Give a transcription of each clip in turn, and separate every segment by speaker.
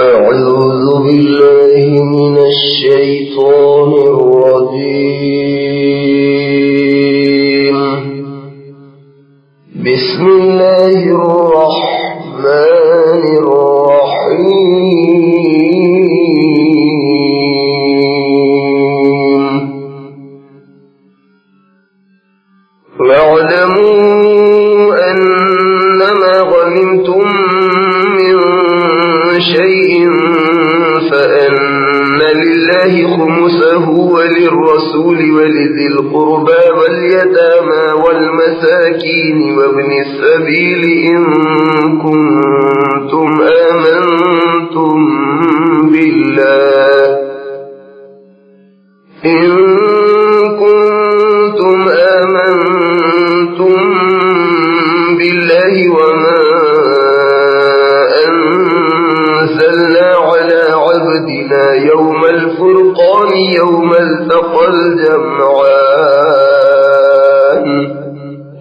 Speaker 1: أعوذ بالله من الشيطان الرجيم. بسم الله الرحمن الرحيم. واعلموا أنما غنمتم من شيء فأن لله خمسه وللرسول ولذي القربى واليتامى والمساكين وابن السبيل إن كنتم آمنتم بالله وما أنزلنا على عبدنا يوم الفرقان يوم التقى الجمعان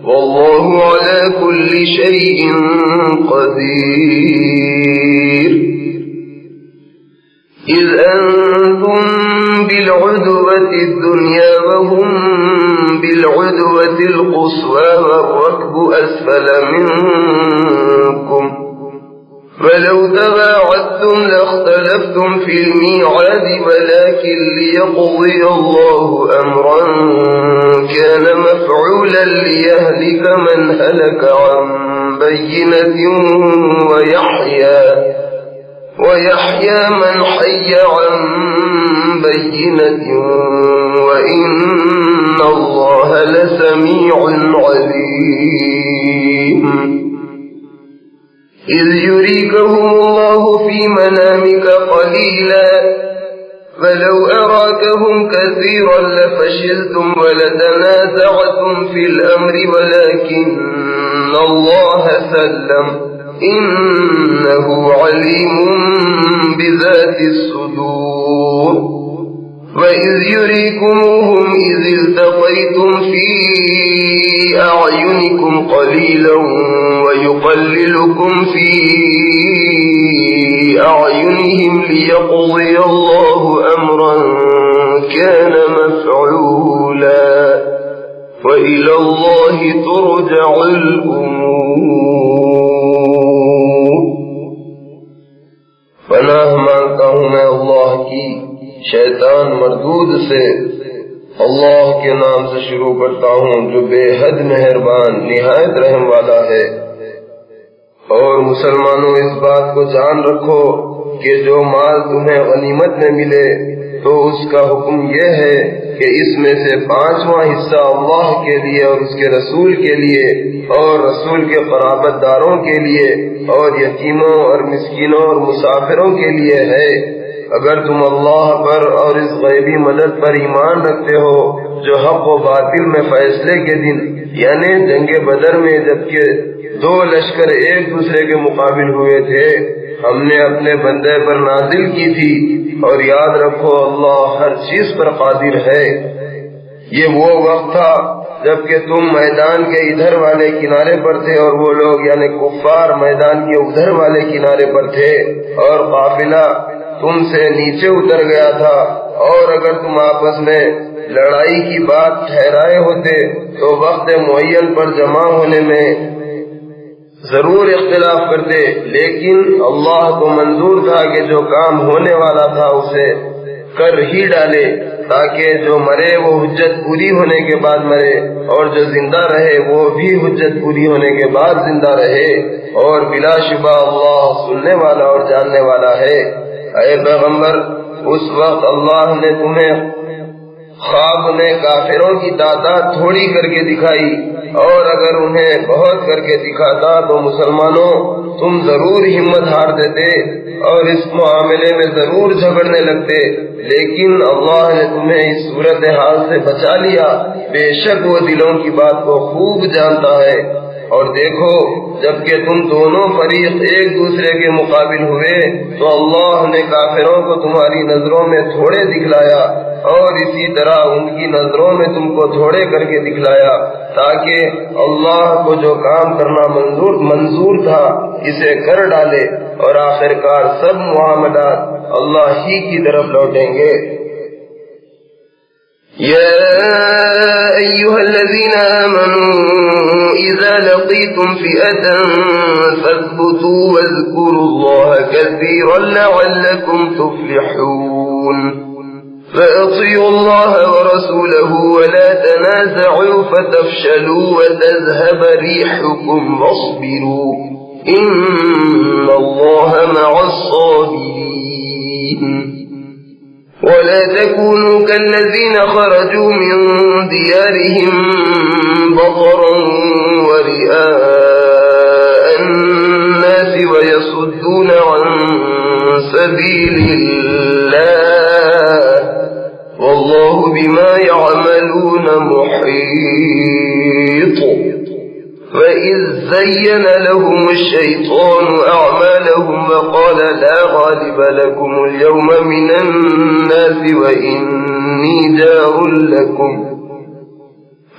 Speaker 1: والله على كل شيء قدير. إذ أنتم بالعدوة الدنيا وهم بالعدوة القصوى والركب أسفل منكم ولو تواعدتم لاختلفتم في الميعاد ولكن ليقضي الله أمرا كان مفعولا ليهلك من هلك عن بينة ويحيى من حي عن بينة وإن الله لسميع عليم. إذ يريكهم الله في منامك قليلا فلو أراكهم كثيرا لفشلتم ولتنازعتم في الأمر ولكن الله سلم إنه عليم بذات الصدور. وإذ يريكموهم إذ التقيتم في أعينكم قليلا ويقللكم في أعينهم ليقضي الله أمرا كان مفعولا وإلى الله ترجع الأمور. پناہ مانگتا ہوں میں اللہ کی شیطان مردود سے. اللہ کے نام سے شروع کرتا ہوں جو بے حد مہربان نہایت رحم والا ہے. اور مسلمانوں اس بات کو جان رکھو کہ جو مال تمہیں غنیمت میں ملے تو اس کا حکم یہ ہے کہ اس میں سے 5واں حصہ اللہ کے لیے اور اس کے رسول کے لیے اور رسول کے قرابت داروں کے لیے اور یتیموں اور مسکینوں اور مسافروں کے لیے ہے. اگر تم اللہ پر اور اس غیبی مدد پر ایمان رکھتے ہو جو حق و باطل میں فیصلے کے دن یعنی جنگ بدر میں جبکہ 2 لشکر ایک دوسرے کے مقابل ہوئے تھے ہم نے اپنے بندے پر نازل کی تھی. اور یاد رکھو اللہ ہر چیز پر قادر ہے. یہ وہ وقت تھا جبکہ تم میدان کے ادھر والے کنارے پر تھے اور وہ لوگ یعنی کفار میدان کے ادھر والے کنارے پر تھے اور قافلہ تم سے نیچے اتر گیا تھا. اور اگر تم آپس میں لڑائی کی بات ٹھہرائے ہوتے تو وقت معین پر جمع ہونے میں ضرور اختلاف کرتے لیکن اللہ کو منظور تھا کہ جو کام ہونے والا تھا اسے کر ہی ڈالے تاکہ جو مرے وہ حجت پوری ہونے کے بعد مرے اور جو زندہ رہے وہ بھی حجت پوری ہونے کے بعد زندہ رہے. اور بلا شبہ اللہ سننے والا اور جاننے والا ہے. اے پیغمبر اس وقت اللہ نے تمہیں خواب میں کافروں کی تعداد تھوڑی کر کے دکھائی اور اگر انہیں بہت کر کے دکھاتا تو مسلمانوں تم ضرور ہمت ہار دیتے اور اس معاملے میں ضرور جھگڑنے لگتے لیکن اللہ نے تمہیں اس صورتحال سے بچا لیا. بے شک وہ دلوں کی بات کو خوب جانتا ہے. اور دیکھو جبکہ تم دونوں فریق ایک دوسرے کے مقابل ہوئے تو اللہ نے کافروں کو تمہاری نظروں میں تھوڑے دکھلایا اور اسی طرح ان کی نظروں میں تم کو تھوڑے کر کے دکھلایا تاکہ اللہ کو جو کام کرنا منظور تھا اسے کر ڈالے، اور آخرکار سب معاملات اللہ ہی کی طرف لوٹیں گے۔
Speaker 2: يا أيها الذين آمنوا إذا لقيتم فئة فاثبتوا واذكروا الله كثيرا لعلكم تفلحون فأطيعوا الله ورسوله ولا تنازعوا فتفشلوا وتذهب ريحكم واصبروا إن الله مع الصابرين ولا تكونوا كالذين خرجوا من ديارهم بطرا ورئاء الناس ويصدون عن سبيل الله والله بما يعملون محيط فإذ زين لهم الشيطان أعمالهم وقال لا غالب لكم اليوم من الناس وإني جار لكم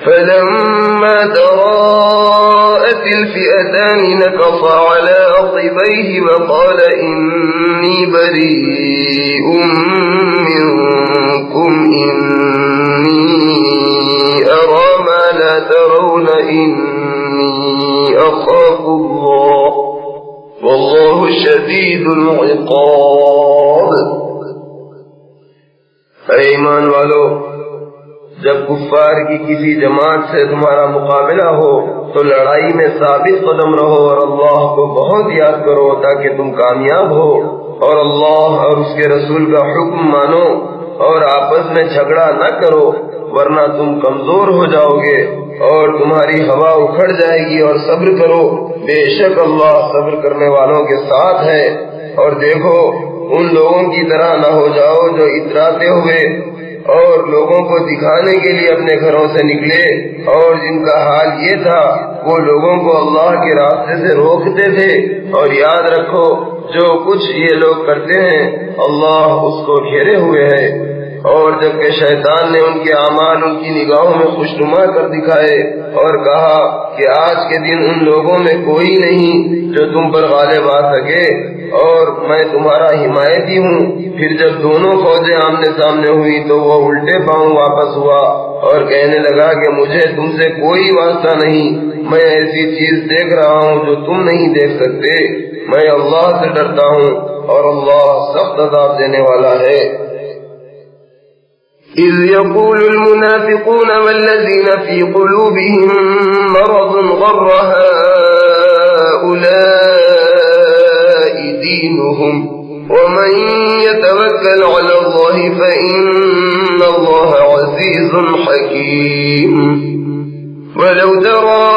Speaker 2: فلما تراءت الفئتان نكص على عقبيه وقال إني بريء منكم إني أرى ما لا ترون أخاف الله والله شدید العقاب۔ اے ایمان والو، جب کفار کی کسی جماعت سے تمہارا مقابلہ ہو تو لڑائی میں ثابت قدم رہو اور اللہ کو بہت یاد کرو تاکہ تم کامیاب ہو، اور اللہ اور اس کے رسول کا حکم مانو اور آپس میں جھگڑا نہ کرو ورنہ تم کمزور ہو جاؤ گے اور تمہاری ہوا اکھڑ جائے گی، اور صبر کرو، بے شک اللہ صبر کرنے والوں کے ساتھ ہے۔ اور دیکھو ان لوگوں کی طرح نہ ہو جاؤ جو اتراتے ہوئے اور لوگوں کو دکھانے کے لیے اپنے گھروں سے نکلے، اور جن کا حال یہ تھا وہ لوگوں کو اللہ کے راستے سے روکتے تھے۔ اور یاد رکھو جو کچھ یہ لوگ کرتے ہیں اللہ اس کو گھیرے ہوئے ہے۔ اور جبکہ شیطان نے ان کے اعمال ان کی نگاہوں میں خوشنما کر دکھائے اور کہا کہ آج کے دن ان لوگوں میں کوئی نہیں جو تم پر غالب آ سکے اور میں تمہارا حمایتی ہوں، پھر جب دونوں فوجیں آمنے سامنے ہوئی تو وہ الٹے پاؤں واپس ہوا اور کہنے لگا کہ مجھے تم سے کوئی واسطہ نہیں، میں ایسی چیز دیکھ رہا ہوں جو تم نہیں دیکھ سکتے، میں اللہ سے ڈرتا ہوں اور اللہ سخت عذاب دینے والا ہے۔ إذ يقول المنافقون والذين في قلوبهم مرض غر هؤلاء دينهم ومن يتوكل على الله فإن الله عزيز حكيم ولو ترى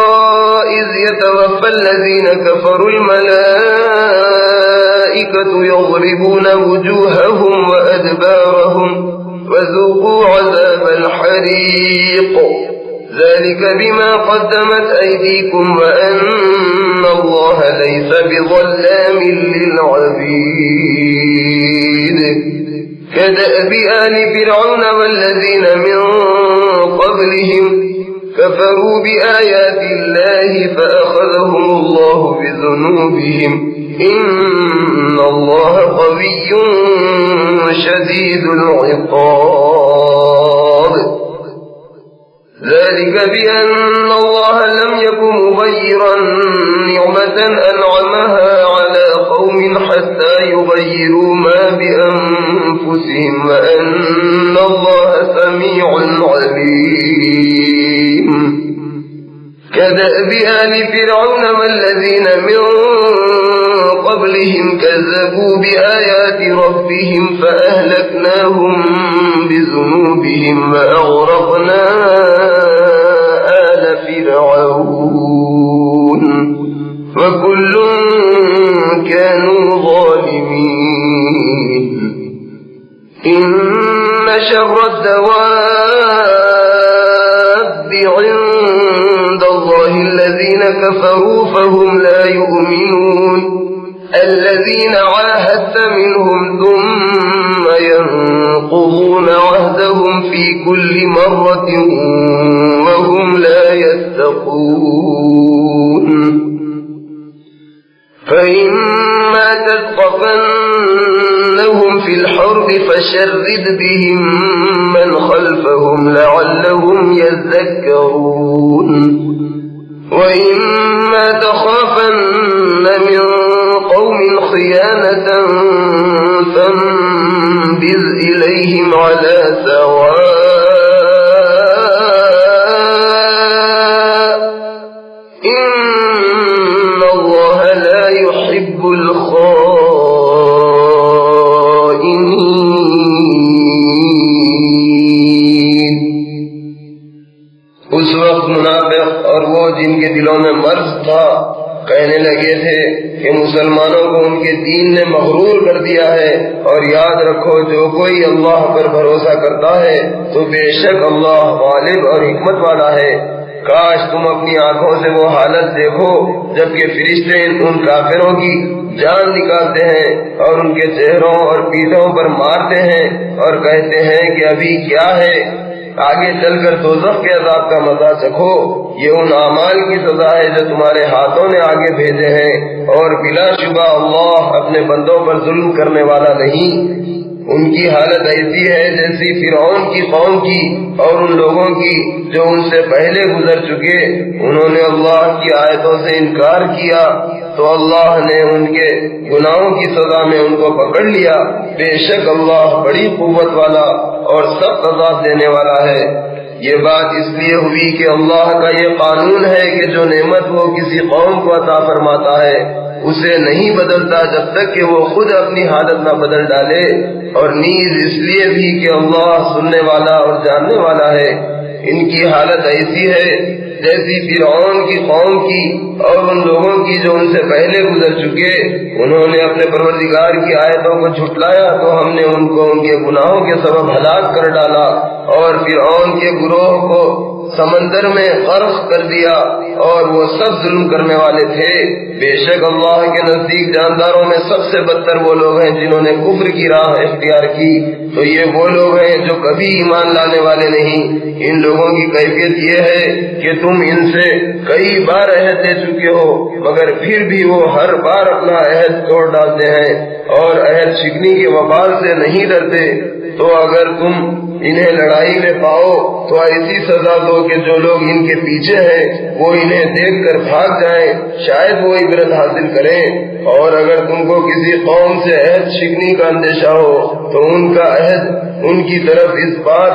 Speaker 2: إذ يتوفى الذين كفروا الملائكة يضربون وجوههم وأدبارهم وذوقوا عذاب الحريق ذلك بما قدمت أيديكم وأن الله ليس بظلام للعبيد كدأب آل فرعون والذين من قبلهم كفروا بآيات الله فأخذهم الله بذنوبهم إن الله قوي شديد العقاب ذلك بأن الله لم يكن مغيرا نعمة أنعمها على قوم حتى يغيروا ما بأنفسهم وأن الله سميع عليم كدأب آل فرعون والذين من قبلهم كذبوا بآيات ربهم فأهلكناهم بذنوبهم وأغرقنا آل فرعون وكل كانوا ظالمين إن شر الدواب عند الله الذين كفروا فهم لا يؤمنون الذين عاهدت منهم ثم ينقضون
Speaker 1: ينقضون عهدهم في كل مرة وهم لا يتقون فإما تثقفنهم في الحرب فشرد بهم من خلفهم لعلهم يذكرون وإما تخافن من قوم خيانة فانبذ إليهم على سواء إن الله لا يحب الخائنين.
Speaker 2: اس وقت منافق اور وہ جن کے دلوں میں مرض تھا کہنے لگے تھے کہ مسلمانوں کو ان کے دین نے مغرور کر دیا ہے، اور یاد رکھو جو کوئی اللہ پر بھروسہ کرتا ہے تو بے شک اللہ غالب اور حکمت والا ہے۔ کاش تم اپنی آنکھوں سے وہ حالت دیکھو جبکہ فرشتے ان کافروں کی جان نکالتے ہیں اور ان کے چہروں اور پیٹھوں پر مارتے ہیں اور کہتے ہیں کہ ابھی کیا ہے، آگے چل کر دوزخ کے عذاب کا مزہ چکھو۔ یہ ان اعمال کی سزا ہے جو تمہارے ہاتھوں نے آگے بھیجے ہیں، اور بلا شبہ اللہ اپنے بندوں پر ظلم کرنے والا نہیں۔ ان کی حالت ایسی ہے جیسی فرعون کی قوم کی اور ان لوگوں کی جو ان سے پہلے گزر چکے، انہوں نے اللہ کی آیتوں سے انکار کیا تو اللہ نے ان کے گناہوں کی سزا میں ان کو پکڑ لیا۔ بے شک اللہ بڑی قوت والا اور سخت عذاب دینے والا ہے۔ یہ بات اس لیے ہوئی کہ اللہ کا یہ قانون ہے کہ جو نعمت وہ کسی قوم کو عطا فرماتا ہے اسے نہیں بدلتا جب تک کہ وہ خود اپنی حالت نہ بدل ڈالے، اور نیز اس لیے بھی کہ اللہ سننے والا اور جاننے والا ہے۔ ان کی حالت ایسی ہے جیسی فرعون کی قوم کی اور ان لوگوں کی جو ان سے پہلے گزر چکے، انہوں نے اپنے پروردگار کی آیتوں کو جھٹلایا تو ہم نے ان کو ان کے گناہوں کے سبب ہلاک کر ڈالا، اور فرعون کے گروہ کو سمندر میں غرق کر دیا، اور وہ سب ظلم کرنے والے تھے۔ بے شک اللہ کے نزدیک جانداروں میں سب سے بدتر وہ لوگ ہیں جنہوں نے کفر کی راہ اختیار کی، تو یہ وہ لوگ ہیں جو کبھی ایمان لانے والے نہیں۔ ان لوگوں کی کیفیت یہ ہے کہ تم ان سے کئی بار عہد لے چکے ہو مگر پھر بھی وہ ہر بار اپنا عہد توڑ ڈالتے ہیں اور عہد شکنی کے وبال سے نہیں ڈرتے۔ تو اگر تم انہیں لڑائی میں پاؤ تو ایسی سزا دو کہ جو لوگ ان کے پیچھے ہیں وہ انہیں دیکھ کر بھاگ جائیں، شاید وہ عبرت حاصل کریں۔ اور اگر تم کو کسی قوم سے عہد شکنی کا اندیشہ ہو تو ان کا عہد ان کی طرف اس بات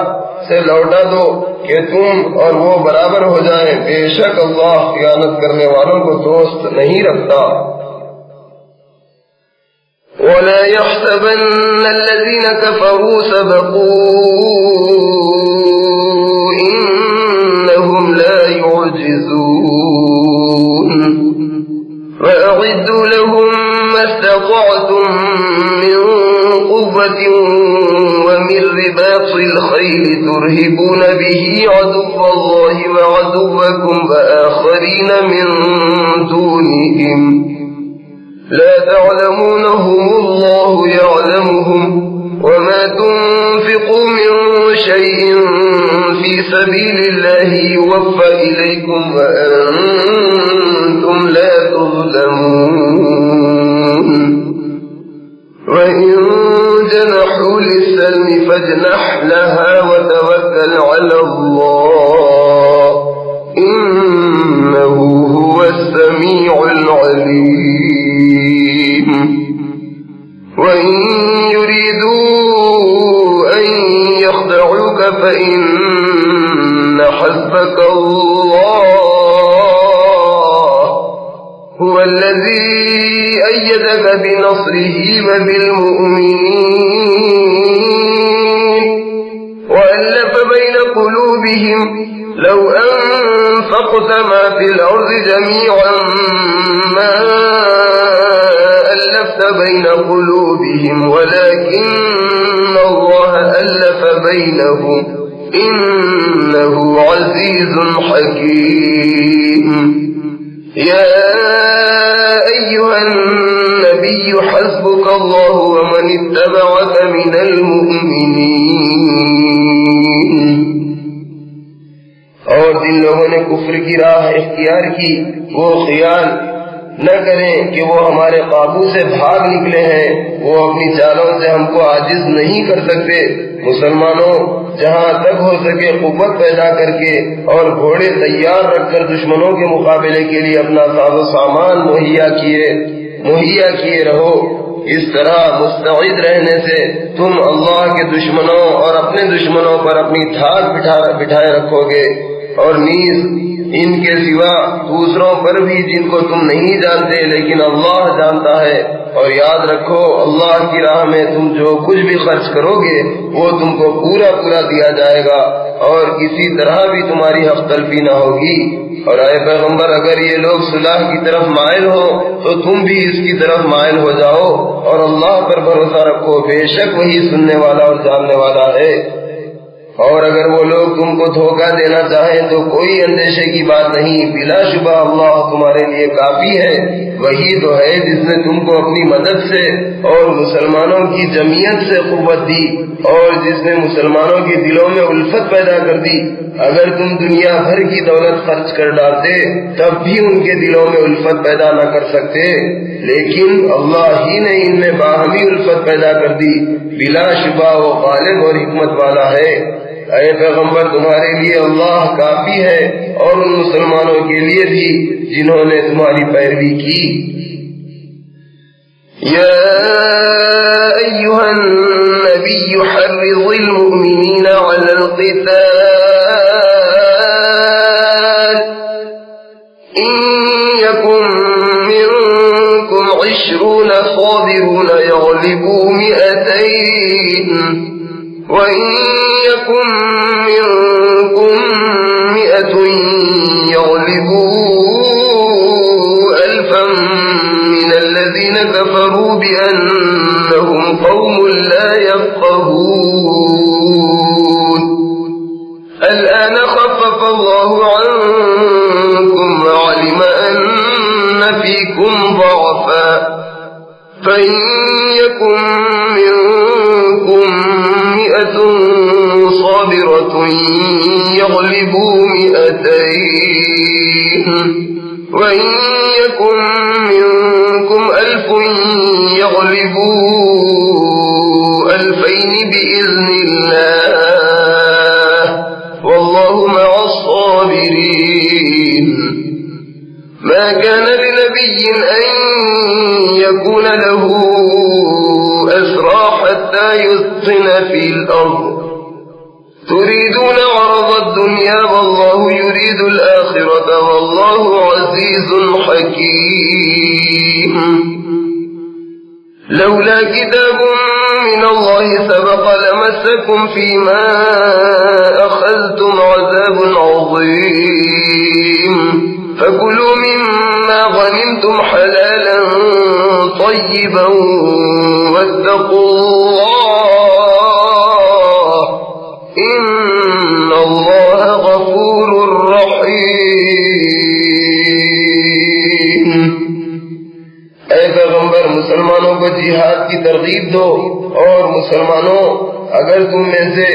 Speaker 2: سے لوٹا دو کہ تم اور وہ برابر ہو جائیں۔ بے شک اللہ خیانت کرنے والوں کو دوست نہیں رکھتا۔
Speaker 1: وَلَا يَحْسَبَنَّ الَّذِينَ كَفَرُوا سَبَقُوا إِنَّهُمْ لَا يُعْجِزُونَ وَأَعِدُّوا لَهُم مَّا اسْتَطَعْتُم مِّن قُوَّةٍ وَمِن رِّبَاطِ الْخَيْلِ تُرْهِبُونَ بِهِ عَدُوَّ اللَّهِ وَعَدُوَّكُمْ وَآخَرِينَ مِن دُونِهِمْ لا تعلمونهم الله يعلمهم وما تنفقوا من شيء في سبيل الله يوفى إليكم وأنتم لا تظلمون وإن جنحوا للسلم فاجنح لها وتوكل على الله إنه هو السميع العليم وإن يريدوا أن يخدعوك فإن حسبك الله هو الذي أيدك بنصره وبالمؤمنين وألف بين قلوبهم لو أنفقت ما في الأرض جميعا ما ألفت بين قلوبهم ولكن الله ألف بينهم إنه عزيز حكيم يا أيها النبي حسبك الله ومن اتبعك من المؤمنين. اور جن لوگوں نے کفر کی راہ اختیار کی وہ خیال نہ کریں کہ وہ ہمارے قابو سے بھاگ نکلے ہیں، وہ اپنی چالوں سے ہم کو عاجز نہیں کر سکتے۔ مسلمانوں جہاں تک ہو سکے قوت پیدا کر کے اور گھوڑے تیار رکھ کر دشمنوں کے مقابلے کے لیے اپنا ساز و سامان مہیا کیے رہو۔ اس طرح مستعد رہنے سے تم اللہ کے دشمنوں اور اپنے دشمنوں پر اپنی دھاک بٹھائے رکھو گے، اور نیز ان کے سوا دوسروں پر بھی جن کو تم نہیں جانتے لیکن اللہ جانتا ہے۔ اور یاد رکھو اللہ کی راہ میں تم جو کچھ بھی خرچ کرو گے وہ تم کو پورا دیا جائے گا، اور کسی طرح بھی تمہاری حق تلفی نہ ہوگی۔ اور اے پیغمبر اگر یہ لوگ صلح کی طرف مائل ہو تو تم بھی اس کی طرف مائل ہو جاؤ، اور اللہ پر بھروسہ رکھو، بے شک وہی سننے والا اور جاننے والا ہے۔ اور اگر وہ لوگ تم کو دھوکہ دینا چاہیں تو کوئی اندیشے کی بات نہیں، بلا شبہ اللہ تمہارے لیے کافی ہے۔ وہی تو ہے جس نے تم کو اپنی مدد سے اور مسلمانوں کی جمعیت سے قوت دی، اور جس نے مسلمانوں کے دلوں میں الفت پیدا کر دی۔ اگر تم دنیا بھر کی دولت خرچ کر ڈالتے تب بھی ان کے دلوں میں الفت پیدا نہ کر سکتے، لیکن اللہ ہی نے ان میں باہمی الفت پیدا کر دی۔ بلا شبہ وہ غالب اور حکمت والا ہے۔ اے پیغمبر تمہارے لیے اللہ کافی ہے، اور ان مسلمانوں کے لیے بھی جنہوں نے تمہاری پیروی کی۔ یا ایھا النبی حرض المؤمنین علی القتال ان یکن منکم 20 صابرون یغلبوا 200 وَإِن يَكُن مِّنكُم 100 يَغْلِبُوا 1000 مِّنَ الَّذِينَ كَفَرُوا بِأَنَّهُمْ قَوْمٌ لَّا يَفْقَهُونَ الْآنَ خَفَّفَ اللَّهُ عَنكُمْ وَعَلِمَ أَنَّ فِيكُمْ ضَعْفًا فَإِن يَكُن مِّنكُم صابرة يغلبوا 200 وإن يكن منكم 1000 يغلبوا 2000 بإذن الله والله مع الصابرين. ما كان لنبي أن يكون له أسرى حتى يثخن في الأرض تريدون عرض الدنيا والله يريد الآخرة والله عزيز حكيم. لولا كتاب من الله سبق لمسكم فيما أخذتم عذاب عظيم فكلوا مما غنمتم حلالا طيبا واتقوا الله إن الله غفور رحيم. اے پیغمبر مسلمانوں کو جہاد کی ترغیب دو، اور مسلمانوں اگر تم میں سے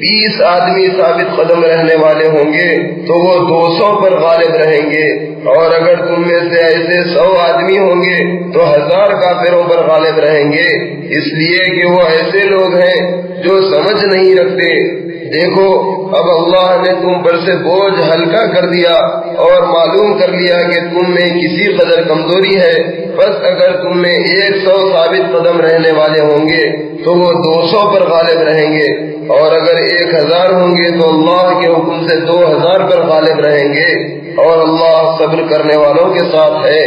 Speaker 1: 20 آدمی ثابت قدم رہنے والے ہوں گے تو وہ 200 پر غالب رہیں گے، اور اگر تم میں سے ایسے 100 آدمی ہوں گے تو 1000 کافروں پر غالب رہیں گے، اس لیے کہ وہ ایسے لوگ ہیں جو سمجھ نہیں رکھتے۔ دیکھو اب اللہ نے تم پر سے بوجھ ہلکا کر دیا اور معلوم کر لیا کہ تم میں کسی قدر کمزوری ہے، بس اگر تم میں 100 ثابت قدم رہنے والے ہوں گے تو وہ 200 پر غالب رہیں گے، اور اگر 1000 ہوں گے تو اللہ کے حکم سے 2000 پر غالب رہیں گے، اور اللہ صبر کرنے والوں کے ساتھ ہے۔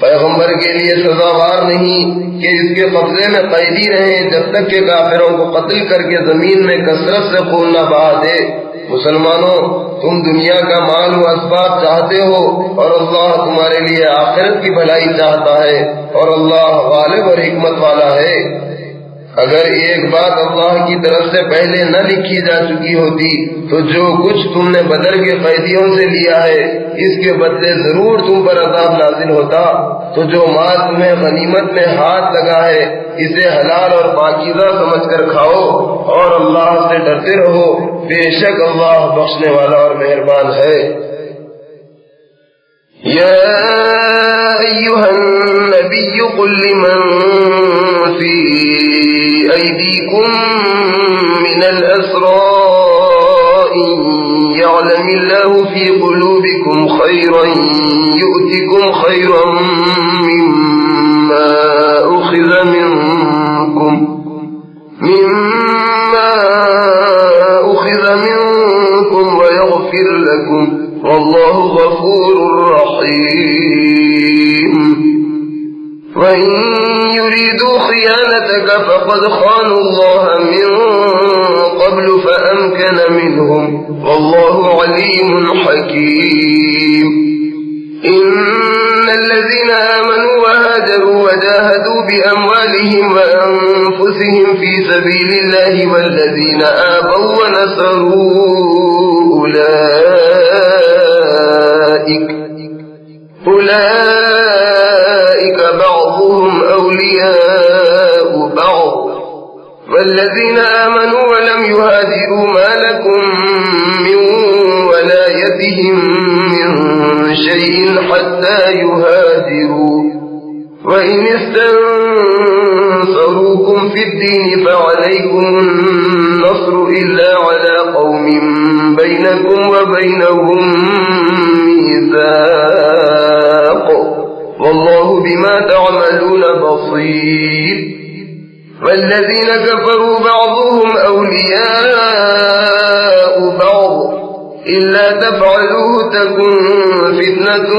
Speaker 1: پیغمبر کے لیے سزاوار نہیں کہ اس کے قبضے میں قیدی رہیں جب تک کہ کافروں کو قتل کر کے زمین میں کثرت سے خون نہ بہا دے۔ مسلمانوں تم دنیا کا مال و اسباب چاہتے ہو اور اللہ تمہارے لیے آخرت کی بھلائی چاہتا ہے، اور اللہ غالب اور حکمت والا ہے۔ اگر ایک بات اللہ کی طرف سے پہلے نہ لکھی جا چکی ہوتی تو جو کچھ تم نے بدر کے قیدیوں سے لیا ہے اس کے بدلے ضرور تم پر عذاب نازل ہوتا۔ تو جو مال تمہیں غنیمت میں ہاتھ لگا ہے اسے حلال اور پاکیزہ سمجھ کر کھاؤ اور اللہ سے ڈرتے رہو، بے شک اللہ بخشنے والا اور مہربان ہے۔ یا ایھا النبی قل لمن فی ایدیکم من الاسرى ان يعلم الله في قلوبكم خيرا يؤتكم خيرا مما أخذ منكم ويغفر لكم والله غفور رحيم۔ وإن يريدوا خيانتك فقد خانوا الله من قبل فأمكن منهم والله عليم حكيم۔ إن الذين آمنوا وهاجروا وجاهدوا بأموالهم وأنفسهم في سبيل الله والذين آووا ونصروا أولئك بعضهم أولياء بعض والذين آمنوا ولم يهاجروا ما لكم من ولايتهم من شيء حتى يهاجروا وإن استنصروكم في الدين فعليكم النصر إلا على قوم بينكم وبينهم ميثاق والله بما تعملون بصير۔ والذين كفروا بعضهم أولياء بعض إلا تفعلوه تكن فتنة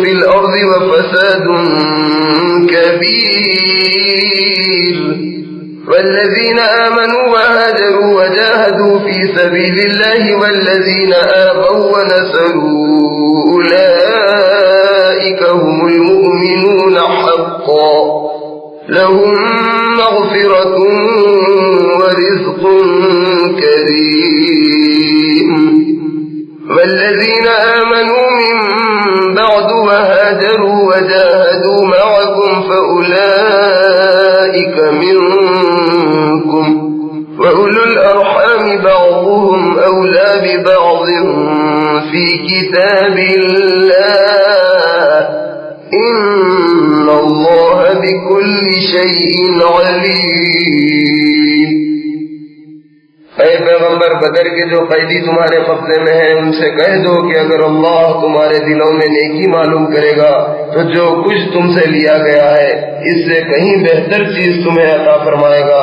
Speaker 1: في الأرض وفساد كبير۔ والذين آمنوا وهاجروا وجاهدوا في سبيل الله والذين آووا ونصروا أولئك هم المؤمنون حقا لهم مغفرة ورزق كريم۔ والذين آمنوا من بعد وهاجروا وجاهدوا معكم فأولئك منكم وأولو الأرحام بعضهم أولى ببعض في كتاب الله إن الله بكل شيء عليم۔ اے پیغمبر بدر کے جو قیدی تمہارے قبضے میں ہیں ان سے کہہ دو کہ اگر اللہ تمہارے دلوں میں نیکی معلوم کرے گا تو جو کچھ تم سے لیا گیا ہے اس سے کہیں بہتر چیز تمہیں عطا فرمائے گا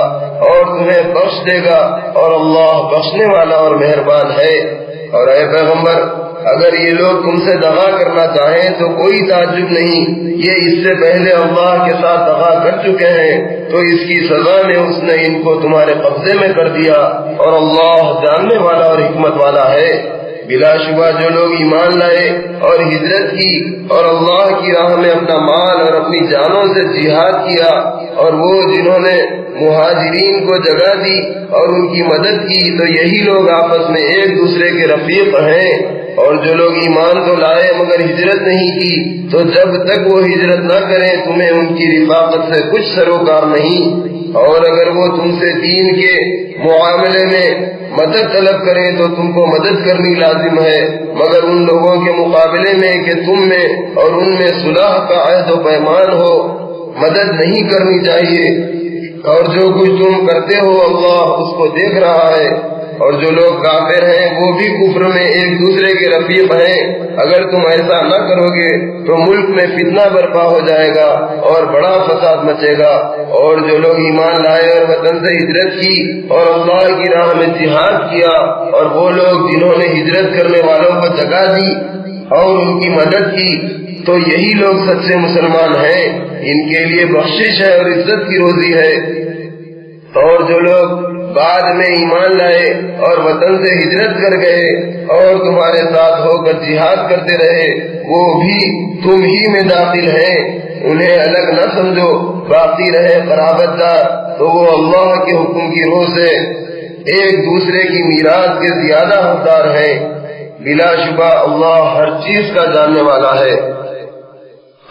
Speaker 1: اور تمہیں بخش دے گا اور اللہ بخشنے والا اور مہربان ہے۔ اور اے پیغمبر اگر یہ لوگ تم سے دغا کرنا چاہیں تو کوئی تعجب نہیں، یہ اس سے پہلے اللہ کے ساتھ دغا کر چکے ہیں تو اس کی سزا میں اس نے ان کو تمہارے قبضے میں کر دیا اور اللہ جاننے والا اور حکمت والا ہے۔ بلا شبہ جو لوگ ایمان لائے اور ہجرت کی اور اللہ کی راہ میں اپنا مال اور اپنی جانوں سے جہاد کیا اور وہ جنہوں نے مہاجرین کو جگہ دی اور ان کی مدد کی تو یہی لوگ آپس میں ایک دوسرے کے رفیق ہیں۔ اور جو لوگ ایمان تو لائے مگر ہجرت نہیں کی تو جب تک وہ ہجرت نہ کریں تمہیں ان کی رفاقت سے کچھ سروکار نہیں۔ اور اگر وہ تم سے دین کے معاملے میں مدد طلب کریں تو تم کو مدد کرنی لازم ہے مگر ان لوگوں کے مقابلے میں کہ تم میں اور ان میں صلح کا عہد و پیمان ہو مدد نہیں کرنی چاہیے۔ اور جو کچھ تم کرتے ہو اللہ اس کو دیکھ رہا ہے۔ اور جو لوگ کافر ہیں وہ بھی کفر میں ایک دوسرے کے رفیق ہیں۔ اگر تم ایسا نہ کرو گے تو ملک میں فتنہ برپا ہو جائے گا اور بڑا فساد مچے گا۔ اور جو لوگ ایمان لائے اور وطن سے ہجرت کی اور اللہ کی راہ میں جہاد کیا اور وہ لوگ جنہوں نے ہجرت کرنے والوں کو جگہ دی اور ان کی مدد کی تو یہی لوگ سچے مسلمان ہیں، ان کے لیے بخشش ہے اور عزت کی روزی ہے۔ اور جو لوگ بعد میں ایمان لائے اور وطن سے ہجرت کر گئے اور تمہارے ساتھ ہو کر جہاد کرتے رہے وہ بھی تم ہی میں داخل ہیں، انہیں الگ نہ سمجھو، باقی رہے قرابت دار تو وہ اللہ کے حکم کی روح سے ایک دوسرے کی میراث کے زیادہ حقدار ہیں۔ بلا شبہ اللہ ہر چیز کا جاننے والا ہے۔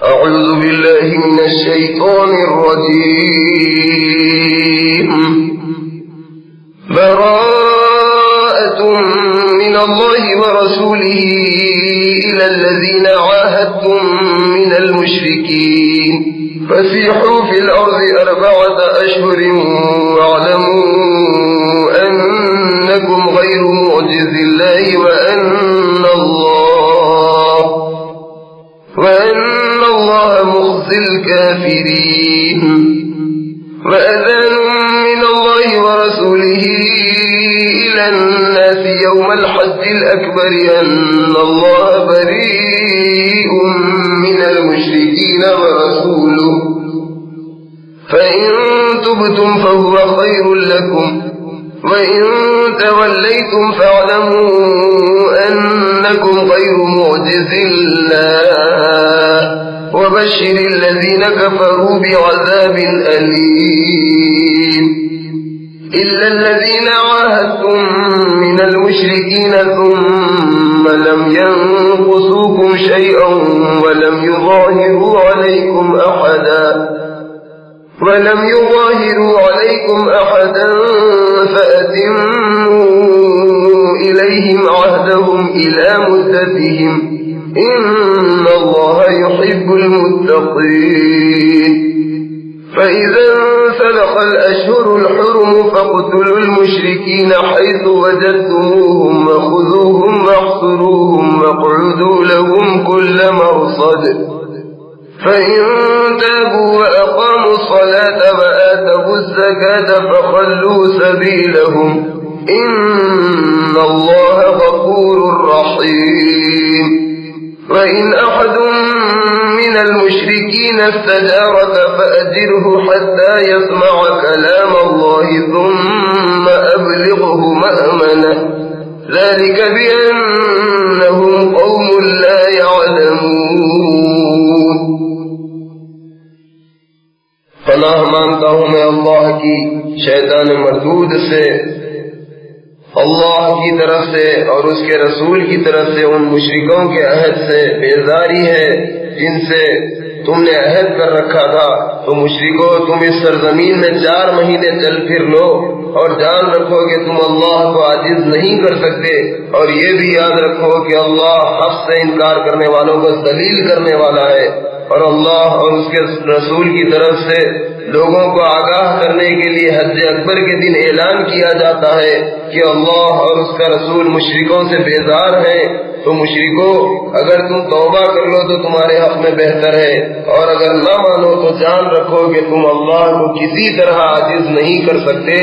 Speaker 1: اعوذ باللہ من الشیطان الرجیم، براءۃ من اللہ ورسولہ إلى الذين عاهدتم من المشركين فسيحوا في الأرض 4 أشهر واعلموا أنكم غير معجز الله وأن الله مخزي الكافرين وأذان من الله ورسوله إلى الناس يوم الحج الأكبر أن الله بريء من المشركين ورسوله فإن تبتم فهو خير لكم وإن توليتم فاعلموا أنكم غير معجز الله وبشر الذين كفروا بعذاب أليم إلا الذين عاهدتم من المشركين ثم لم ينقصوكم شيئا ولم يظاهروا عليكم أحدا فأتموا إليهم عهدهم إلى مدتهم إن الله يحب المتقين فإذا انسلخ الأشهر الحرم فاقتلوا المشركين حيث وجدتموهم وخذوهم واحصروهم واقعدوا لهم كل مرصد فإن تابوا وأقاموا الصلاة وآتوا الزكاة فخلوا سبيلهم إن الله غفور رحيم وإن أحد من المشركين استجارك فأجره حتى يسمع كلام الله ثم أبلغه مأمنه ذلك بأنهم قوم لا يعلمون۔ پناہ مانگتا ہوں میں اللہ کی شیطان مردود سے، اللہ کی طرف سے اور اس کے رسول کی طرف سے ان مشرکوں کے عہد سے بیزاری ہے جن سے تم نے عہد کر رکھا تھا۔ تو مشرکو تم اس سرزمین میں 4 مہینے چل پھر لو اور جان رکھو کہ تم اللہ کو عاجز نہیں کر سکتے، اور یہ بھی یاد رکھو کہ اللہ حق سے انکار کرنے والوں کو ذلیل کرنے والا ہے، اور اللہ اور اس کے رسول کی طرف سے لوگوں کو آگاہ کرنے کے لیے حج اکبر کے دن اعلان کیا جاتا ہے کہ اللہ اور اس کا رسول مشرکوں سے بیزار ہیں۔ تو مشرکو اگر تم توبہ کر لو تو تمہارے حق میں بہتر ہے، اور اگر نہ مانو تو جان رکھو کہ تم اللہ کو کسی طرح عاجز نہیں کر سکتے۔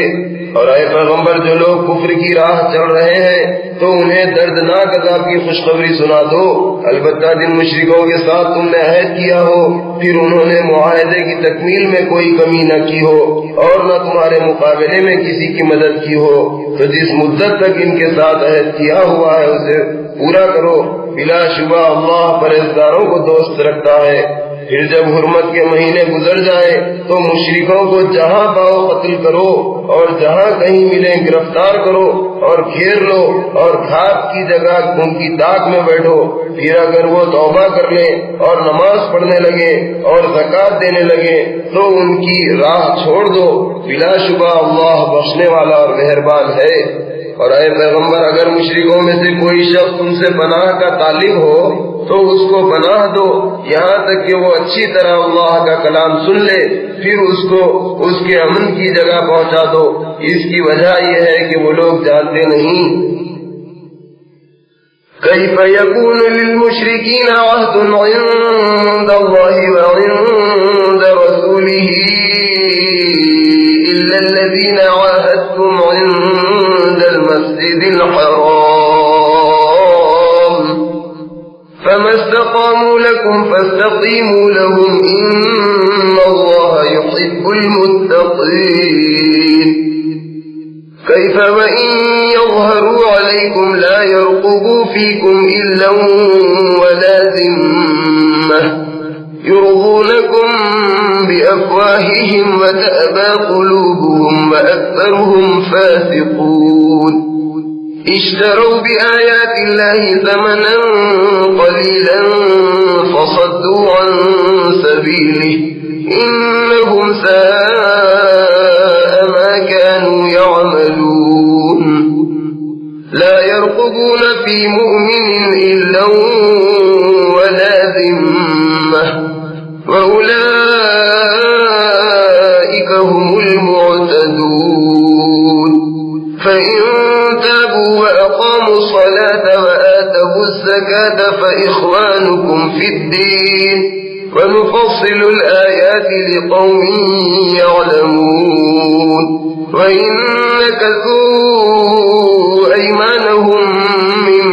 Speaker 1: اور اے پیغمبر جو لوگ کفر کی راہ چل رہے ہیں تو انہیں دردناک عذاب کی خوشخبری سنا دو، البتہ جن مشرکوں کے ساتھ تم نے عہد کیا ہو پھر انہوں نے معاہدے کی تکمیل میں کوئی کمی نہ کی ہو اور نہ تمہارے مقابلے میں کسی کی مدد کی ہو، تو جس مدت تک ان کے ساتھ عہد کیا ہوا ہے اسے پورا کرو۔ بلا شبہ اللہ پرہیزگاروں کو دوست رکھتا ہے۔ پھر جب حرمت کے مہینے گزر جائیں تو مشرکوں کو جہاں پاؤ قتل کرو اور جہاں کہیں ملے گرفتار کرو اور گھیر لو اور گھاٹ کی جگہ ان کی تاک میں بیٹھو۔ پھر اگر وہ توبہ کر لیں اور نماز پڑھنے لگے اور زکوٰۃ دینے لگے تو ان کی راہ چھوڑ دو، بلا شبہ اللہ بخشنے والا اور مہربان ہے۔ اور اے پیغمبر اگر مشرکوں میں سے کوئی شخص تم سے پناہ کا طالب ہو تو اس کو پناہ دو یہاں تک کہ وہ اچھی طرح اللہ کا کلام سن لے، پھر اس کو اس کے امن کی جگہ پہنچا دو۔ اس کی وجہ یہ ہے کہ وہ لوگ جانتے نہیں۔ کیف یکون للمشرکین عہد عند اللہ وعند رسولہ الا الذین عاہدتم عند المسجد الحرام فما استقاموا لكم فاستقيموا لهم إن الله يحب المتقين كيف وإن يظهروا عليكم لا يرقبوا فيكم إلا ولا ذمة يرضونكم بأفواههم وتأبى قلوبهم وأكثرهم فاسقون اشتروا بآيات الله ثمنا قليلا فصدوا عن سبيله إنهم ساء ما كانوا يعملون لا يرقبون في مؤمن إلا ولا ذمة وأولئك هم المعتدون فإن تابوا وأقاموا الصلاة وآتوا الزكاة فإخوانكم في الدين ونفصل الآيات لقوم يعلمون وإن نكثوا أيمانهم من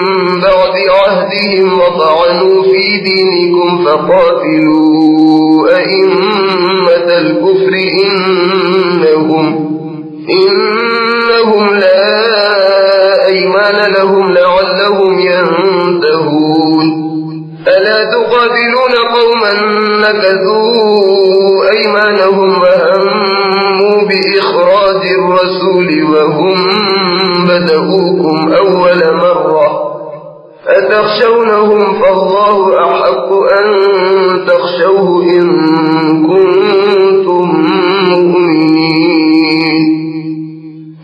Speaker 1: بعد عهدهم وطعنوا في دينكم فقاتلوا أئمة الكفر إنهم لا أيمان لهم لعلهم ينتهون ألا تقاتلون قوما نكثوا أيمانهم وهموا بإخراج الرسول وهم بدؤوكم أول مرة أتخشونهم فالله أحق أن تخشوه إن كنتم مؤمنين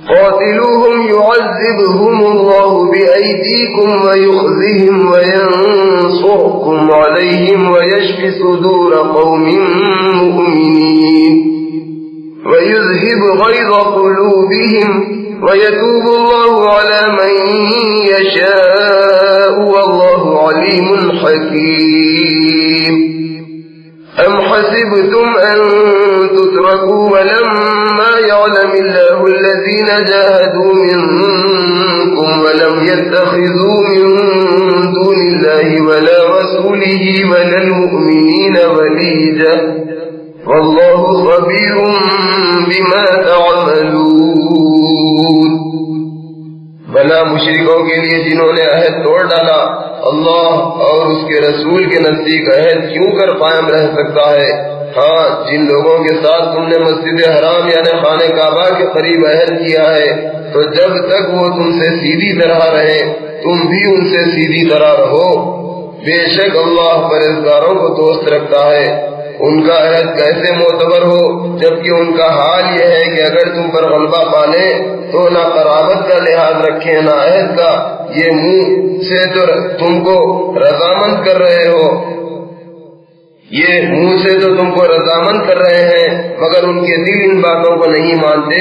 Speaker 1: قاتلوهم يعذبهم الله بأيديكم ويخزهم وينصركم عليهم ويشف صدور قوم مؤمنين ويذهب غيظ قلوبهم ويتوب الله على من يشاء والله عليم حكيم أم حسبتم أن تتركوا ولما يعلم الله الذين جاهدوا منكم ولم يتخذوا من دون الله ولا رسوله ولا المؤمنين وليجا والله خبير بما تعملون بھلا مشرکوں کے لیے جنہوں نے عہد توڑ ڈالا اللہ اور اس کے رسول کے نزدیک عہد کیوں کر قائم رہ سکتا ہے؟ ہاں جن لوگوں کے ساتھ تم نے مسجد حرام یعنی خانہ کعبہ کے قریب عہد کیا ہے تو جب تک وہ تم سے سیدھی طرح رہے تم بھی ان سے سیدھی طرح رہو. بے شک اللہ پرہیزگاروں کو دوست رکھتا ہے. ان کا عہد کیسے معتبر ہو جبکہ ان کا حال یہ ہے کہ اگر تم پر غلبہ پالے تو نہ قرابت کا لحاظ رکھیں نہ عہد کا. یہ منہ سے تو تم کو رضامند کر رہے ہو کر رہے ہیں مگر ان کے دل ان باتوں کو نہیں مانتے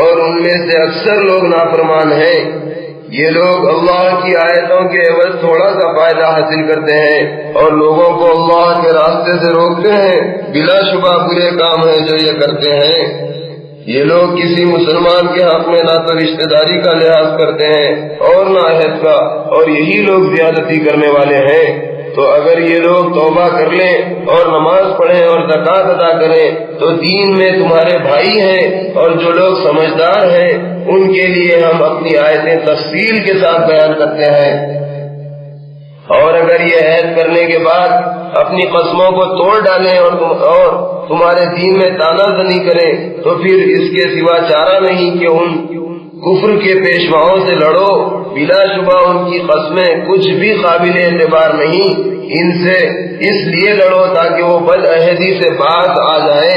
Speaker 1: اور ان میں سے اکثر لوگ نافرمان ہیں. یہ لوگ اللہ کی آیتوں کے عوض تھوڑا سا فائدہ حاصل کرتے ہیں اور لوگوں کو اللہ کے راستے سے روکتے ہیں. بلا شبہ برے کام ہیں جو یہ کرتے ہیں. یہ لوگ کسی مسلمان کے حق میں نہ تو رشتہ داری کا لحاظ کرتے ہیں اور نہ عہد کا اور یہی لوگ زیادتی کرنے والے ہیں. تو اگر یہ لوگ توبہ کر لیں اور نماز پڑھیں اور زکات ادا کریں تو دین میں تمہارے بھائی ہیں اور جو لوگ سمجھدار ہیں ان کے لیے ہم اپنی آیتیں تفصیل کے ساتھ بیان کرتے ہیں. اور اگر یہ عہد کرنے کے بعد اپنی قسموں کو توڑ ڈالیں اور تمہارے دین میں تانا زنی کریں تو پھر اس کے سوا چارہ نہیں کہ ان کفر کے پیشواؤں سے لڑو. بلا شبہ ان کی قسمیں کچھ بھی قابل اعتبار نہیں. ان سے اس لیے لڑو تاکہ وہ بد عہدی سے باز آ جائے.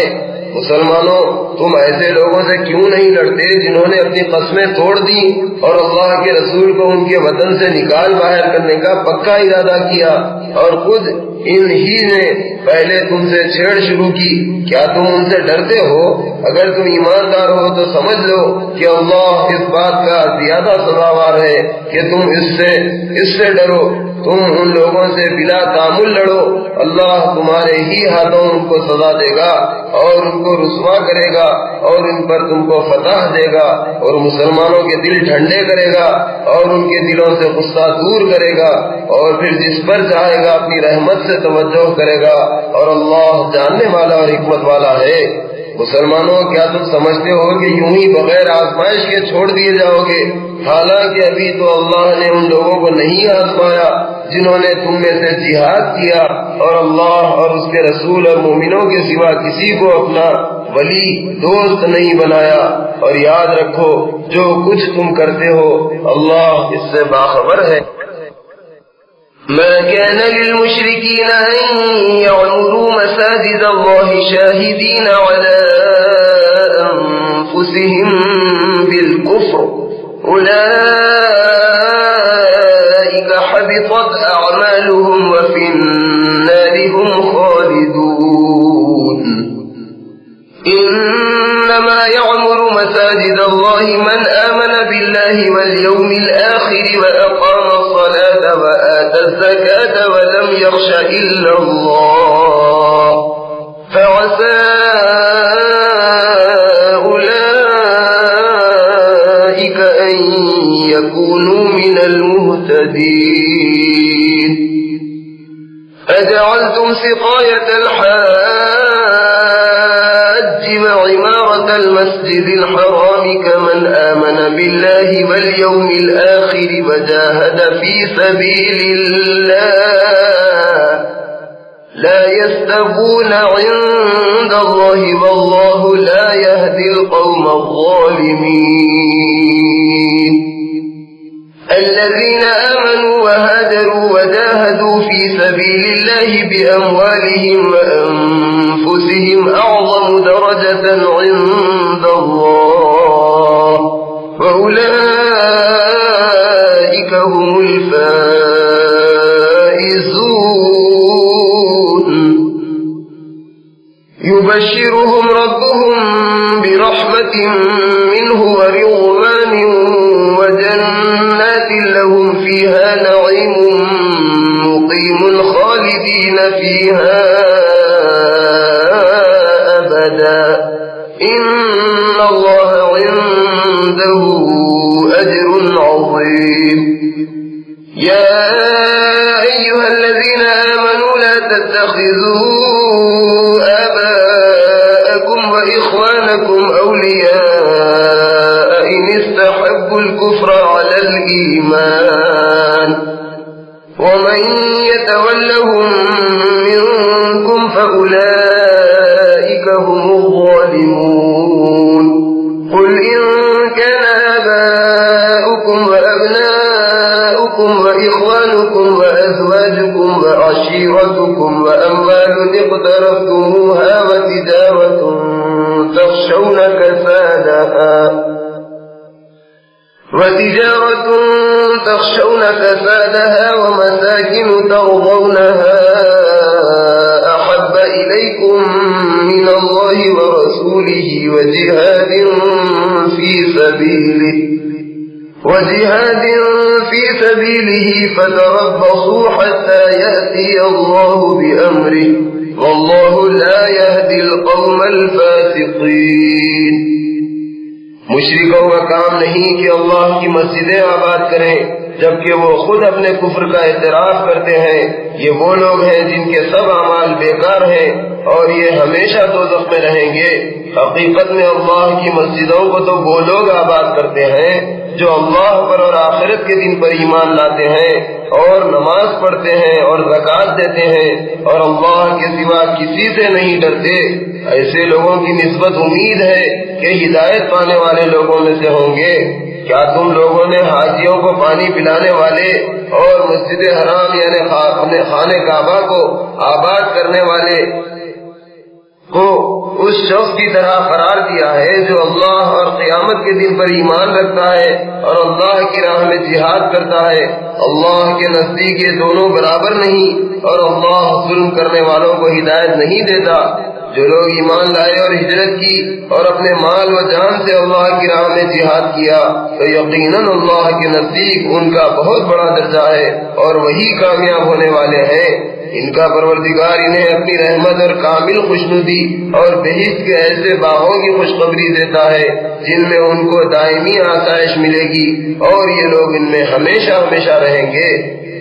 Speaker 1: مسلمانوں تم ایسے لوگوں سے کیوں نہیں لڑتے جنہوں نے اپنی قسمیں توڑ دی اور اللہ کے رسول کو ان کے وطن سے نکال باہر کرنے کا پکا ارادہ کیا اور خود ان ہی نے پہلے تم سے چھیڑ شروع کی؟ کیا تم ان سے ڈرتے ہو؟ اگر تم ایماندار ہو تو سمجھ لو کہ اللہ اس بات کا زیادہ سزاوار ہے کہ تم اس سے ڈرو. تم ان لوگوں سے بلا تعامل لڑو. اللہ تمہارے ہی ہاتھوں ان کو سزا دے گا اور ان کو رسوا کرے گا اور ان پر تم کو فتح دے گا اور مسلمانوں کے دل ٹھنڈے کرے گا اور ان کے دلوں سے غصہ دور کرے گا اور پھر جس پر چاہے گا اپنی رحمت سے توجہ کرے گا اور اللہ جاننے والا اور حکمت والا ہے. مسلمانوں کیا تم سمجھتے ہو کہ یوں ہی بغیر آزمائش کے چھوڑ دیے جاؤ گے؟ حالانکہ ابھی تو اللہ نے ان لوگوں کو نہیں آزمایا جنہوں نے تم میں سے جہاد کیا اور اللہ اور اس کے رسول اور مومنوں کے سوا کسی کو اپنا ولی دوست نہیں بنایا۔ اور یاد رکھو جو کچھ تم کرتے ہو اللہ اس سے باخبر ہے۔
Speaker 2: ما كان للمشركين أن يعمروا مساجد الله شاهدين على أنفسهم بالكفر أولئك حبطت أعمالهم وفي النار هم خالدون إنما يعمر مساجد الله من آمن بالله واليوم الآخر وأقام الصلاة وآتى الزكاة ولم يخش إلا الله فعسى أولئك أن يكونوا من المهتدين أجعلتم سقاية الحاج وعمارة المسجد الحرام كمن آمن بالله واليوم الآخر وجاهد في سبيل الله لا يستوون عند الله والله لا يهدي القوم الظالمين الذين آمنوا وهاجروا وجاهدوا في سبيل الله بأموالهم وأنفسهم أعظم درجة عند الله وأولئك هم الفائزون يبشرهم ربهم برحمة منه ورضوان وجنات لهم فيها نعيم مقيم خالدين فيها أبدا إن الله عنده أجر عظيم يا أيها الذين آمنوا لا تتخذوا آباءكم وإخوانكم أولياء إن استحبوا الكفر على الإيمان ومن يتولهم منكم فأولئك هم الظالمون قل إن كان آباؤكم وأبناؤكم وإخوانكم وأزواجكم وعشيرتكم وأموال اقترفتموها وتجارة تخشون كسادها ومساكن ترضونها أحب إليكم من الله ورسوله وجهاد في سبيله فتربصوا حتى يأتي الله بأمره والله لا يهدي القوم الفاسقين۔
Speaker 1: مشرکوں کا کام نہیں کہ اللہ کی مسجدیں آباد کریں جبکہ وہ خود اپنے کفر کا اعتراف کرتے ہیں۔ یہ وہ لوگ ہیں جن کے سب اعمال بیکار ہیں اور یہ ہمیشہ دوزخ میں رہیں گے۔ حقیقت میں اللہ کی مسجدوں کو تو وہ لوگ آباد کرتے ہیں جو اللہ پر اور آخرت کے دن پر ایمان لاتے ہیں اور نماز پڑھتے ہیں اور زکوٰۃ دیتے ہیں اور اللہ کے سوا کسی سے نہیں ڈرتے۔ ایسے لوگوں کی نسبت امید ہے کہ ہدایت پانے والے لوگوں میں سے ہوں گے۔ کیا تم لوگوں نے حاجیوں کو پانی پلانے والے اور مسجد حرام یعنی خانہ کعبہ کو آباد کرنے والے کو اس شخص کی طرح قرار دیا ہے جو اللہ اور قیامت کے دن پر ایمان رکھتا ہے اور اللہ کی راہ میں جہاد کرتا ہے؟ اللہ کے نزدیک یہ دونوں برابر نہیں اور اللہ ظلم کرنے والوں کو ہدایت نہیں دیتا۔ جو لوگ ایمان لائے اور ہجرت کی اور اپنے مال و جان سے اللہ کی راہ میں جہاد کیا تو یقیناً اللہ کے نزدیک ان کا بہت بڑا درجہ ہے اور وہی کامیاب ہونے والے ہیں۔ ان کا پروردگار انہیں اپنی رحمت اور کامل خوشنودی اور بہشت کے ایسے باغوں کی خوشخبری دیتا ہے جن میں ان کو دائمی آسائش ملے گی اور یہ لوگ ان میں ہمیشہ ہمیشہ رہیں گے۔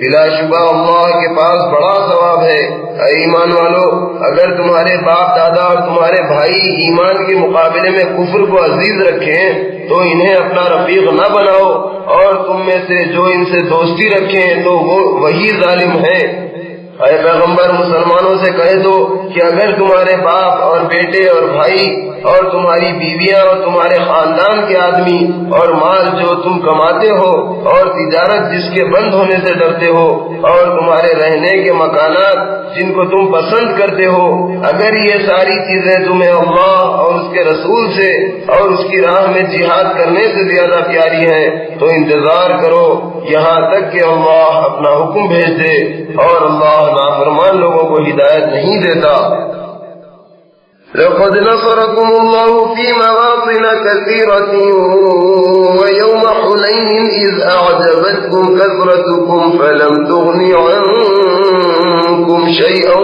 Speaker 1: بلا شبہ اللہ کے پاس بڑا ثواب ہے۔ اے ایمان والو، اگر تمہارے باپ دادا اور تمہارے بھائی ایمان کے مقابلے میں کفر کو عزیز رکھیں تو انہیں اپنا رفیق نہ بناؤ، اور تم میں سے جو ان سے دوستی رکھیں تو وہ وہی ظالم ہے۔ اے پیغمبر، مسلمانوں سے کہہ دو کہ اگر تمہارے باپ اور بیٹے اور بھائی اور تمہاری بیویاں اور تمہارے خاندان کے آدمی اور مال جو تم کماتے ہو اور تجارت جس کے بند ہونے سے ڈرتے ہو اور تمہارے رہنے کے مکانات جن کو تم پسند کرتے ہو، اگر یہ ساری چیزیں تمہیں اللہ اور اس کے رسول سے اور اس کی راہ میں جہاد کرنے سے زیادہ پیاری ہیں تو انتظار کرو یہاں تک کہ اللہ اپنا حکم بھیج دے، اور اللہ نافرمان لوگوں کو ہدایت نہیں دیتا۔ لقد نصركم الله في مواطن كثيرة ويوم حنين إذ أعجبتكم كثرتكم فلم تغن عنكم شيئا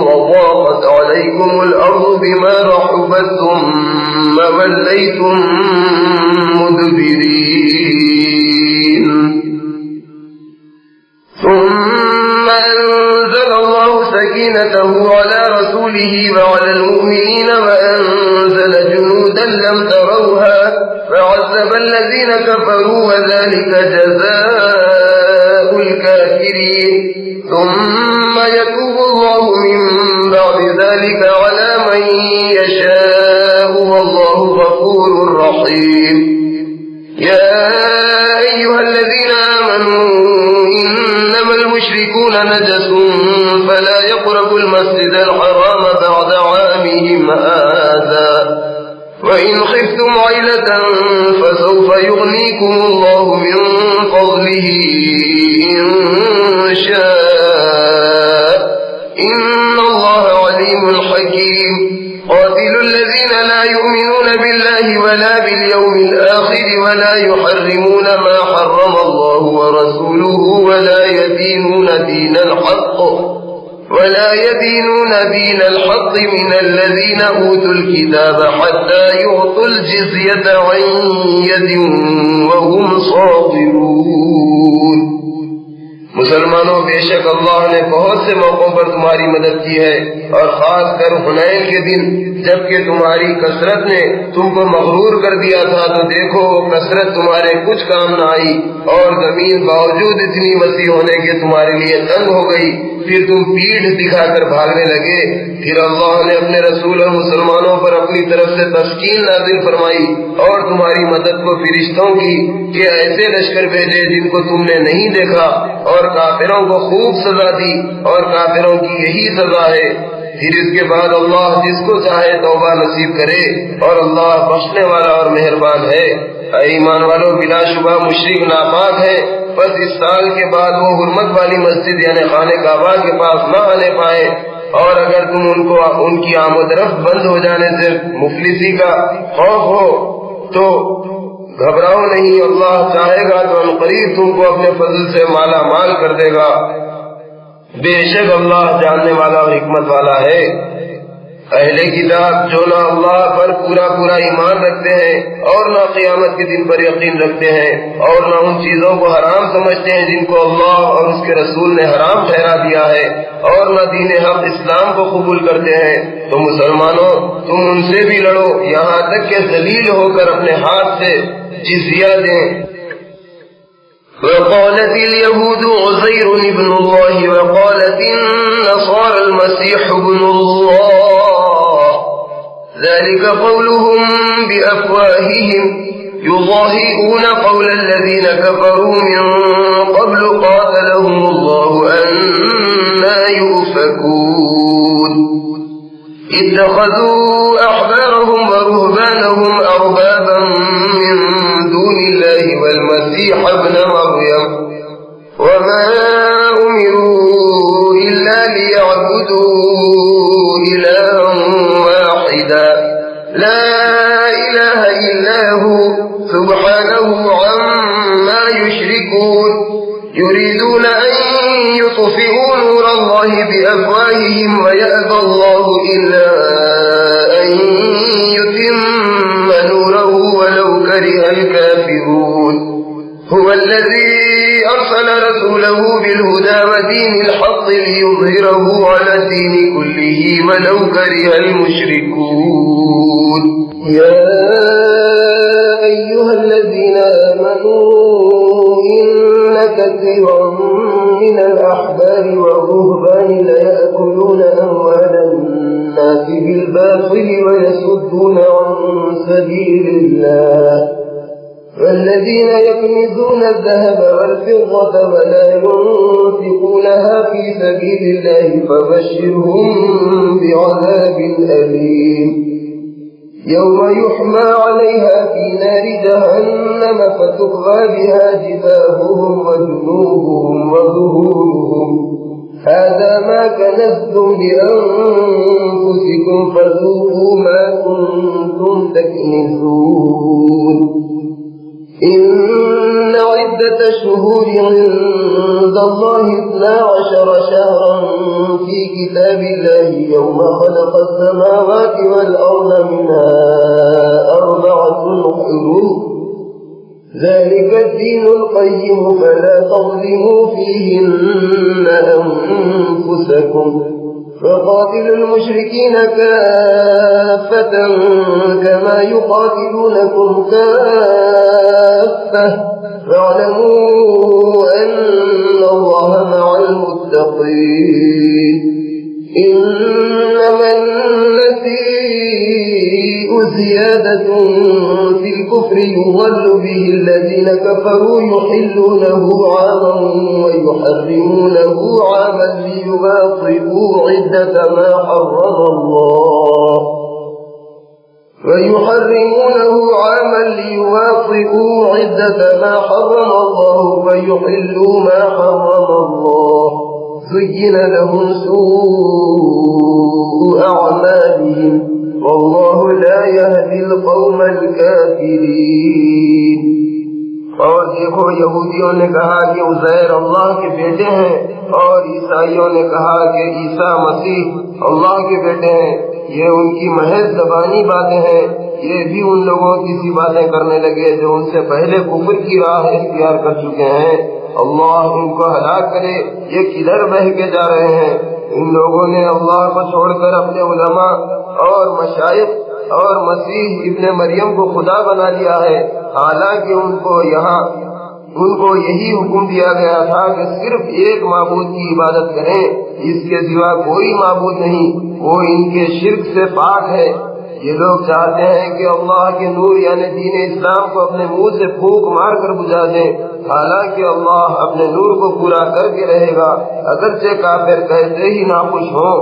Speaker 1: وضاقت عليكم الأرض بما رحبت ثم وليتم مدبرين ثم أنزل الله سكينته على رسوله وعلى المؤمنين وأنزل جنودا لم تروها فعذب الذين كفروا وذلك جزاء الكافرين ثم يتوب الله من بعد ذلك على من يشاء والله غفور رحيم۔ يا أيها الذين آمنوا إنما المشركون نجس فلا يقربوا المسجد الحرام بعد عامهم هذا وإن خفتم عيلة فسوف يغنيكم الله من فضله إن شاء إن الله عليم حكيم۔ قاتلوا الذين لا يؤمنون بالله ولا باليوم الآخر ولا يحرمون ما حرم الله ورسوله ولا يدينون دين الحق من الذين أوتوا الكتاب حتى يعطوا الجزية عن يد وهم صاغرون۔ مسلمانوں، بے شک اللہ نے بہت سے موقعوں پر تمہاری مدد کی ہے، اور خاص کر حنین کے دن جبکہ تمہاری کثرت نے تم کو مغرور کر دیا تھا تو دیکھو وہ کثرت تمہارے کچھ کام نہ آئی، اور زمین باوجود اتنی وسیع ہونے کے تمہارے لیے تنگ ہو گئی، پھر تم پیٹھ دکھا کر بھاگنے لگے۔ پھر اللہ نے اپنے رسول اور مسلمانوں پر اپنی طرف سے تسکین نازل فرمائی اور تمہاری مدد کو فرشتوں کی کہ ایسے لشکر بھیجے جن کو تم نے نہیں دیکھا، اور کافروں کو خوب سزا دی، اور کافروں کی یہی سزا ہے۔ پھر اس کے بعد اللہ جس کو چاہے توبہ نصیب کرے، اور اللہ بخشنے والا اور مہربان ہے۔ اے ایمان والو، بلا شبہ مشرک ناپاک ہے، بس اس سال کے بعد وہ حرمت والی مسجد یعنی خانہ کعبہ کے پاس نہ آنے پائے، اور اگر تم ان کی آمد رفت بند ہو جانے سے مفلسی کا خوف ہو تو گھبراؤ نہیں، اللہ چاہے گا تو عنقریب تم کو اپنے فضل سے مالا مال کر دے گا، بے شک اللہ جاننے والا اور حکمت والا ہے۔ اہل کتاب جو نہ اللہ پر پورا ایمان رکھتے ہیں اور نہ قیامت کے دن پر یقین رکھتے ہیں اور نہ ان چیزوں کو حرام سمجھتے ہیں جن کو اللہ اور اس کے رسول نے حرام ٹھہرا دیا ہے، اور نہ دین حق اسلام کو قبول کرتے ہیں، تو مسلمانوں تم ان سے بھی لڑو یہاں تک کہ ذلیل ہو کر اپنے ہاتھ سے جزیہ دیں۔ وقالت اليهود عزير ابن الله وقالت النصارى المسيح ابن الله ذلك قولهم بأفواههم يضاهئون قول الذين كفروا من قبل قاتلهم الله أنى يؤفكون اتخذوا أحبارهم ورهبانهم أربابا من دون الله والمسيح ابن مريم وما أمروا إلا ليعبدوا إلها واحدا لا إله إلا هو سبحانه عما يشركون يريدون أن يطفئوا نور الله بأفواههم ويأبى الله إلا أن يتم نوره ولو كره الكافرون هو الذي أرسل رسوله بالهدى ودين الحق ليظهره على الدين كله ولو كره المشركون.
Speaker 2: يا أيها الذين آمنوا إن كثيرا من الأحبار والرهبان ليأكلون أموال الناس بالباطل ويصدون عن سبيل الله والذين يكنزون الذهب والفضة ولا ينفقونها في سبيل الله فبشرهم بعذاب أليم يوم يحمى عليها في نار جهنم فتكوى بها جباههم وجنوبهم وظهورهم هذا ما كنزتم لأنفسكم فذوقوا ما كنتم تكنزون. إن عدة الشهور عند الله 12 شهرا في كتاب الله يوم خلق السماوات والأرض منها 4 حرم ذلك الدين القيم فلا تظلموا فيهن أنفسكم فقاتلوا المشركين كافة كما يقاتلونكم كافة فاعلموا أن الله مع المتقين. إنما النسيء زيادة في الكفر يضل به الذين كفروا يحلونه عاما ويحرمونه عاما ليواطئوا عدة ما حرم الله ويحلوا ما حرم الله زين لهم سوء أعمالهم والله لا يهدي القوم الكافرين.
Speaker 1: اور دیکھو یہودیوں نے کہا کہ عزیر اللہ کے بیٹے ہیں اور عیسائیوں نے کہا کہ عیسیٰ مسیح اللہ کے بیٹے ہیں. یہ ان کی محض زبانی باتیں ہیں. یہ بھی ان لوگوں کی سی باتیں کرنے لگے جو ان سے پہلے کفر کی راہ اختیار کر چکے ہیں. اللہ ان کو ہلاک کرے. یہ کدھر بہہ کے جا رہے ہیں؟ ان لوگوں نے اللہ کو چھوڑ کر اپنے علماء اور مشائخ اور مسیح ابن مریم کو خدا بنا لیا ہے، حالانکہ ان کو یہی حکم دیا گیا تھا کہ صرف ایک معبود کی عبادت کریں، اس کے سوا کوئی معبود نہیں، وہ ان کے شرک سے پاک ہے. یہ لوگ چاہتے ہیں کہ اللہ کے نور یعنی دین اسلام کو اپنے منہ سے پھونک مار کر بجھا دیں، حالانکہ اللہ اپنے نور کو پورا کر کے رہے گا اگرچہ کافر کیسے ہی ناخوش ہوں.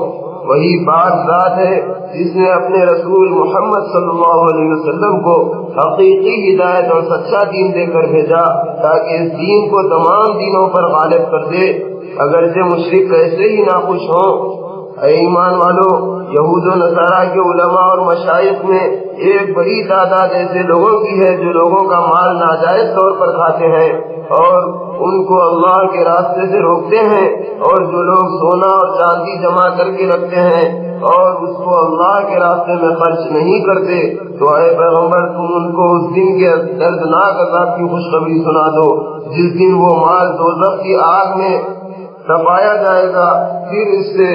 Speaker 1: وہی بات ذات ہے جس نے اپنے رسول محمد صلی اللہ علیہ وسلم کو حقیقی ہدایت اور سچا دین دے کر بھیجا تاکہ اس دین کو تمام دینوں پر غالب کر دے اگرچہ مشرک کیسے ہی ناخوش ہوں. اے ایمان والو، یہود و نصارہ کے علماء اور مشائخ میں ایک بڑی تعداد ایسے لوگوں کی ہے جو لوگوں کا مال ناجائز طور پر کھاتے ہیں اور ان کو اللہ کے راستے سے روکتے ہیں، اور جو لوگ سونا اور چاندی جمع کر کے رکھتے ہیں اور اس کو اللہ کے راستے میں خرچ نہیں کرتے، تو اے پیغمبر تم ان کو اس دن کے دردناک عذاب کی خوشخبری سنا دو جس دن وہ مال دوزخ کی آگ میں تپایا جائے گا. پھر اس سے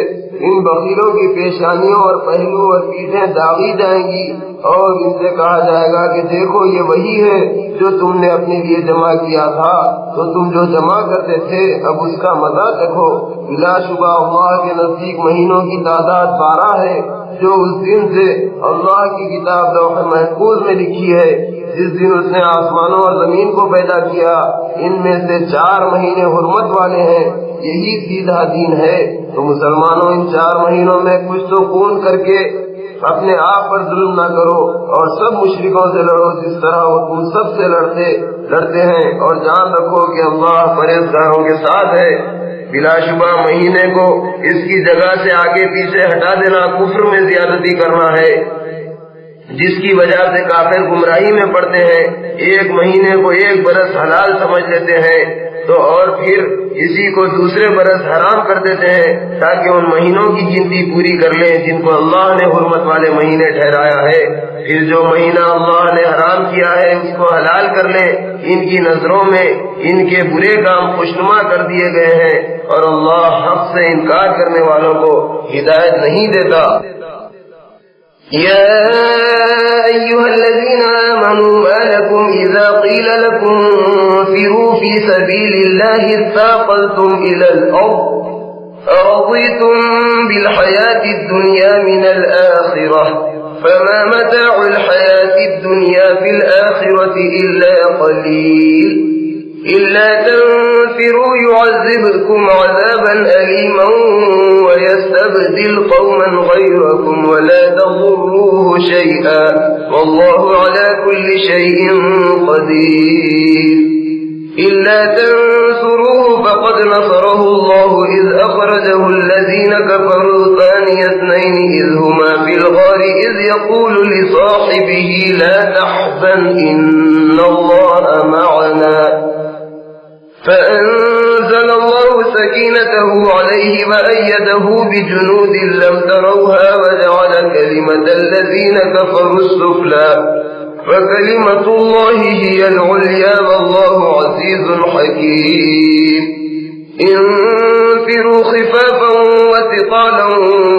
Speaker 1: ان بخیلوں کی پیشانیوں اور پہلو اور پیٹھیں داغی جائیں گی اور ان سے کہا جائے گا کہ دیکھو یہ وہی ہے جو تم نے اپنے لیے جمع کیا تھا، تو تم جو جمع کرتے تھے اب اس کا مزہ دیکھو. بلا شبہ اللہ کے نزدیک مہینوں کی تعداد 12 ہے جو اس دن سے اللہ کی کتاب لوح محفوظ میں لکھی ہے جس دن اس نے آسمانوں اور زمین کو پیدا کیا. ان میں سے 4 مہینے حرمت والے ہیں. یہی سیدھا دین ہے. تو مسلمانوں ان 4 مہینوں میں کچھ تو خون کر کے اپنے آپ پر ظلم نہ کرو اور سب مشرکوں سے لڑو جس طرح وہ تم سب سے لڑتے ہیں، اور جان رکھو کہ اللہ پرہیزگاروں کے ساتھ ہے. بلا شبہ مہینے کو اس کی جگہ سے آگے پیچھے ہٹا دینا کفر میں زیادتی کرنا ہے جس کی وجہ سے کافر گمراہی میں پڑتے ہیں. 1 مہینے کو 1 برس حلال سمجھ لیتے ہیں
Speaker 2: تو اور پھر اسی کو دوسرے برس حرام کر دیتے ہیں تاکہ ان مہینوں کی گنتی پوری کر لیں جن کو اللہ نے حرمت والے مہینے ٹھہرایا ہے. پھر جو مہینہ اللہ نے حرام کیا ہے اس کو حلال کر لیں. ان کی نظروں میں ان کے برے کام خوشنما کر دیے گئے ہیں اور اللہ حق سے انکار کرنے والوں کو ہدایت نہیں دیتا.
Speaker 1: يا أيها الذين آمنوا ما لكم إذا قيل لكم انفروا في سبيل الله اثاقلتم إلى الأرض أرضيتم بالحياة الدنيا من الآخرة فما متاع الحياة الدنيا في الآخرة إلا قليل إلا تنفروا يعذبكم عذابا أليما ويستبدل قوما غيركم ولا تضروه شيئا والله على كل شيء قدير. إلا تنصروه فقد نصره الله إذ أخرجه الذين كفروا ثاني اثنين إذ هما في الغار إذ يقول لصاحبه لا تحزن إن الله معنا فأنزل الله سكينته عليه وأيده بجنود لم تروها وجعل كلمة الذين كفروا السفلى وكلمة الله هي العليا والله عزيز حكيم. انفروا خفافا وثقالا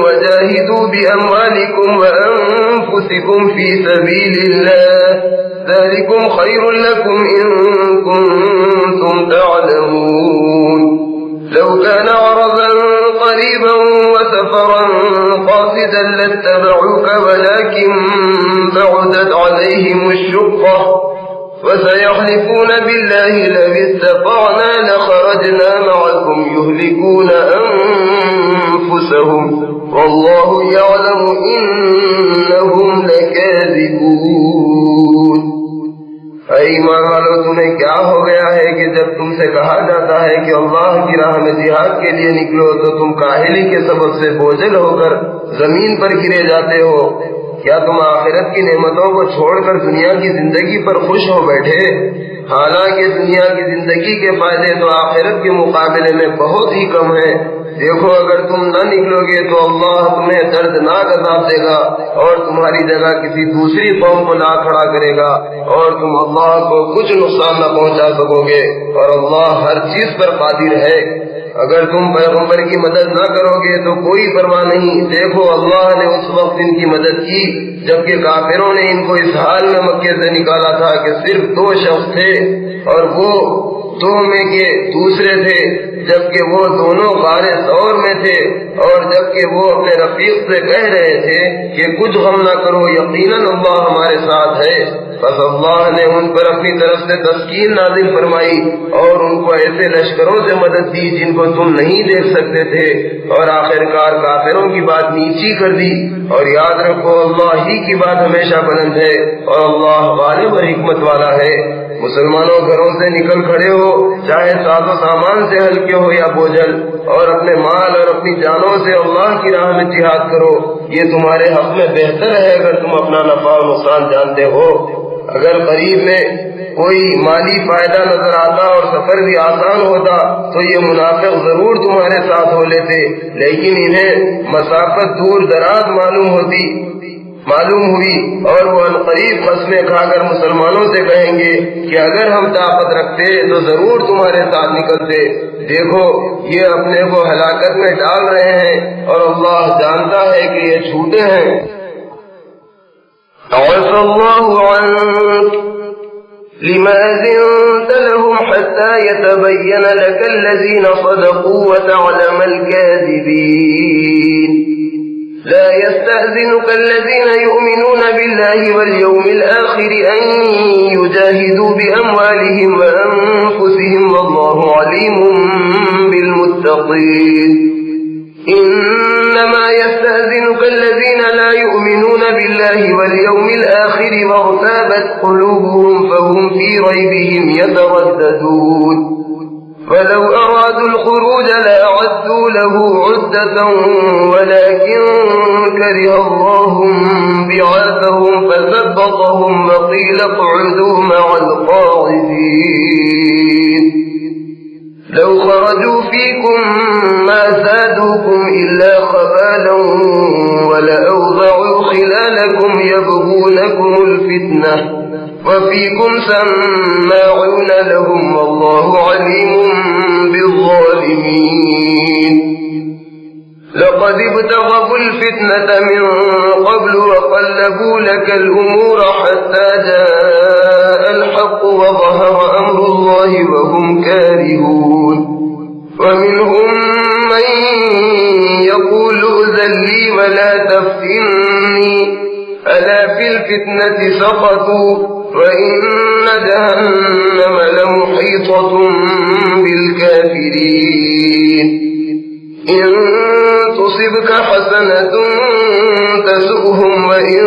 Speaker 1: وجاهدوا بأموالكم وأنفسكم في سبيل الله ذلكم خير لكم إن كنتم تعلمون. لو كان عرضا قريبا وسفرا قاصدا لاتبعوك ولكن بعدت عليهم الشقة وسيحلفون بالله لو استطعنا لخرجنا معكم يهلكون أنفسهم والله يعلم إنهم لكاذبون. اے ایمان والو تمہیں کیا ہو گیا ہے کہ جب تم سے کہا جاتا ہے کہ اللہ کی راہ میں جہاد کے لیے نکلو تو تم کاہلی کے سبب سے بوجھل ہو کر زمین پر گرے جاتے ہو؟ کیا تم آخرت کی نعمتوں کو چھوڑ کر دنیا کی زندگی پر خوش ہو بیٹھے؟ حالانکہ دنیا کی زندگی کے فائدے تو آخرت کے مقابلے میں بہت ہی کم ہیں. دیکھو اگر تم نہ نکلو گے تو اللہ تمہیں دردناک عذاب دے گا اور تمہاری جگہ کسی دوسری قوم کو لا کھڑا کرے گا اور تم اللہ کو کچھ نقصان نہ پہنچا سکو گے اور اللہ ہر چیز پر قادر ہے. اگر تم پیغمبر کی مدد نہ کرو گے تو کوئی پرواہ نہیں. دیکھو اللہ نے اس وقت ان کی مدد کی جبکہ کافروں نے ان کو اس حال میں مکے سے نکالا تھا کہ صرف 2 شخص تھے اور وہ 2 میں کے دوسرے تھے جبکہ وہ دونوں غار ثور میں تھے اور جبکہ وہ اپنے رفیق سے کہہ رہے تھے کہ کچھ غم نہ کرو یقیناً اللہ ہمارے ساتھ ہے. بس اللہ نے ان پر اپنی طرف سے تسکین نازل فرمائی اور ان کو ایسے لشکروں سے مدد دی جن کو تم نہیں دیکھ سکتے تھے اور آخرکار کافروں کی بات نیچی کر دی. اور یاد رکھو اللہ ہی کی بات ہمیشہ بلند ہے اور اللہ غالب اور حکمت والا ہے. مسلمانوں گھروں سے نکل کھڑے ہو چاہے ساز و سامان سے ہلکے ہو یا بوجھل اور اپنے مال اور اپنی جانوں سے اللہ کی راہ میں جہاد کرو. یہ تمہارے حق میں بہتر ہے اگر تم اپنا نفع و نقصان جانتے ہو. اگر قریب میں کوئی مالی فائدہ نظر آتا اور سفر بھی آسان ہوتا تو یہ منافق ضرور تمہارے ساتھ ہو لیتے لیکن انہیں مسافت دور دراز معلوم ہوئی اور وہ عنقریب قسمیں کھا کر مسلمانوں سے کہیں گے کہ اگر ہم طاقت رکھتے تو ضرور تمہارے ساتھ نکلتے. دیکھو یہ اپنے کو ہلاکت میں ڈال رہے ہیں اور اللہ جانتا ہے کہ یہ جھوٹے ہیں. عفى الله عنك لما أذنت لهم حتى يتبين لك الذين صدقوا وتعلم الكاذبين. لا يستأذنك الذين يؤمنون بالله واليوم الآخر أن يجاهدوا بأموالهم وأنفسهم والله عليم بالمتقين. إنما يستأذنك الذين لا يؤمنون بالله واليوم الآخر وارتابت قلوبهم فهم في ريبهم يترددون. ولو أرادوا الخروج لأعدوا له عدة ولكن كره الله بعاثهم فثبطهم وقيل اقعدوا مع القاعدين. لو خرجوا فيكم ما زادوكم إلا خبالا ولأوضعوا خلالكم يبغونكم الفتنة وفيكم سماعون لهم والله عليم بالظالمين. لقد ابتغوا الفتنة من قبل وقلبوا لك الأمور حتى جاء الحق وظهر أمر الله وهم كارهون. ومنهم من يقول ائذن لي ولا تفتني ألا في الفتنة سقطوا وإن جهنم لمحيطة بالكافرين. إن تصبك حسنة تسؤهم وإن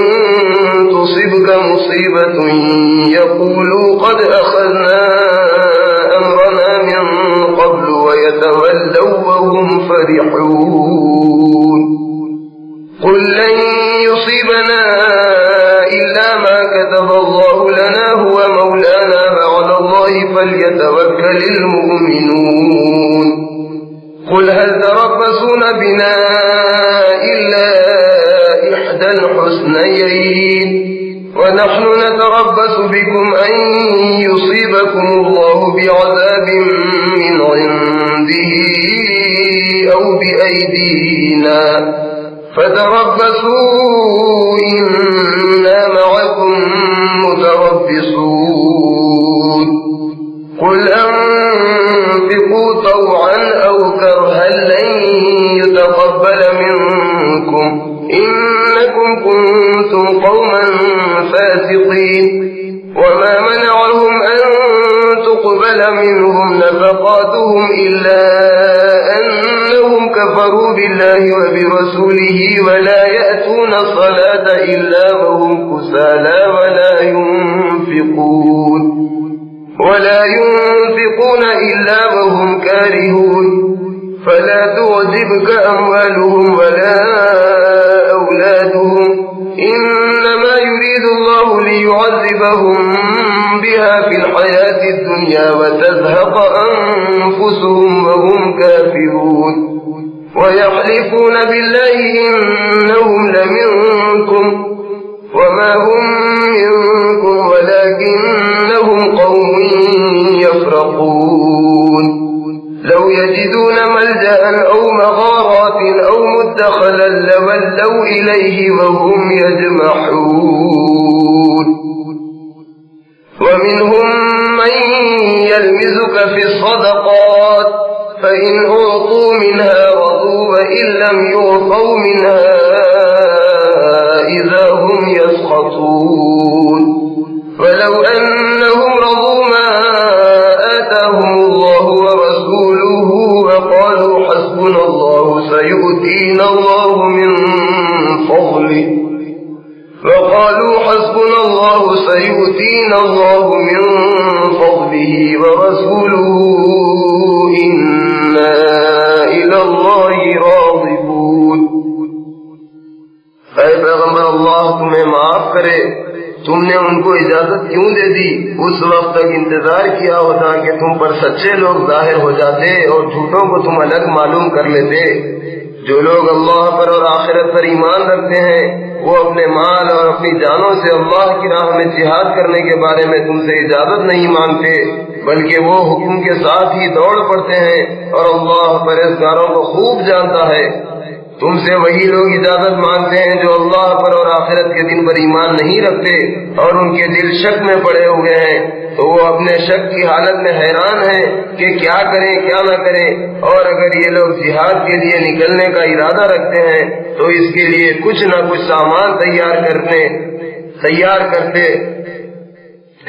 Speaker 1: تصبك مصيبة يقولوا قد أخذنا أمرنا من قبل ويتولوا وهم فرحون. قل لن يصيبنا إلا ما كتب الله لنا هو مولانا وعلى الله فليتوكل المؤمنون. قل هل تربصون بنا إلا إحدى الحسنيين ونحن نتربص بكم أن يصيبكم الله بعذاب من عنده أو بأيدينا فتربصوا إنا معكم متربصون. قل أنفقوا طوعا أو كرها لن يتقبل منكم إنكم كنتم قوما فاسقين. وما منعهم أن تقبل منهم نفقاتهم إلا أنهم كفروا بالله وبرسوله ولا يأتون الصلاة إلا وهم كسالى ولا ينفقون إلا وهم كارهون. فلا تعجبك أموالهم ولا أولادهم إنما يريد الله ليعذبهم بها في الحياة الدنيا وتزهق أنفسهم وهم كافرون. ويحلفون بالله إنهم لمنكم وما هم منكم ولكنهم قوم يفرقون. لو يجدون ملجأ أو مغارات أو مدخلا لولوا إليه وهم يجمحون. ومنهم من يلمزك في الصدقات فإن أعطوا منها رضوا وإن لم يعطوا منها إذا هم يسخطون. ولو أنهم رضوا ما آتاهم الله ورسوله وقالوا حسبنا الله سيؤتينا الله من فضله ورسوله إنا إلى الله راغبون. اے پیغمبر اللہ تمہیں معاف کرے، تم نے ان کو اجازت کیوں دے دی؟ اس وقت تک انتظار کیا ہوتا کہ تم پر سچے لوگ ظاہر ہو جاتے اور جھوٹوں کو تم الگ معلوم کر لیتے۔ جو لوگ اللہ پر اور آخرت پر ایمان رکھتے ہیں وہ اپنے مال اور اپنی جانوں سے اللہ کی راہ میں جہاد کرنے کے بارے میں تم سے اجازت نہیں مانگتے، بلکہ وہ حکم کے ساتھ ہی دوڑ پڑتے ہیں اور اللہ پرہیزگاروں کو خوب جانتا ہے۔ تم سے وہی لوگ اجازت مانگتے ہیں جو اللہ پر اور آخرت کے دن پر ایمان نہیں رکھتے اور ان کے دل شک میں پڑے ہوئے ہیں، تو وہ اپنے شک کی حالت میں حیران ہیں کہ کیا کریں کیا نہ کریں۔ اور اگر یہ لوگ جہاد کے لیے نکلنے کا ارادہ رکھتے ہیں تو اس کے لیے کچھ نہ کچھ سامان تیار کرتے،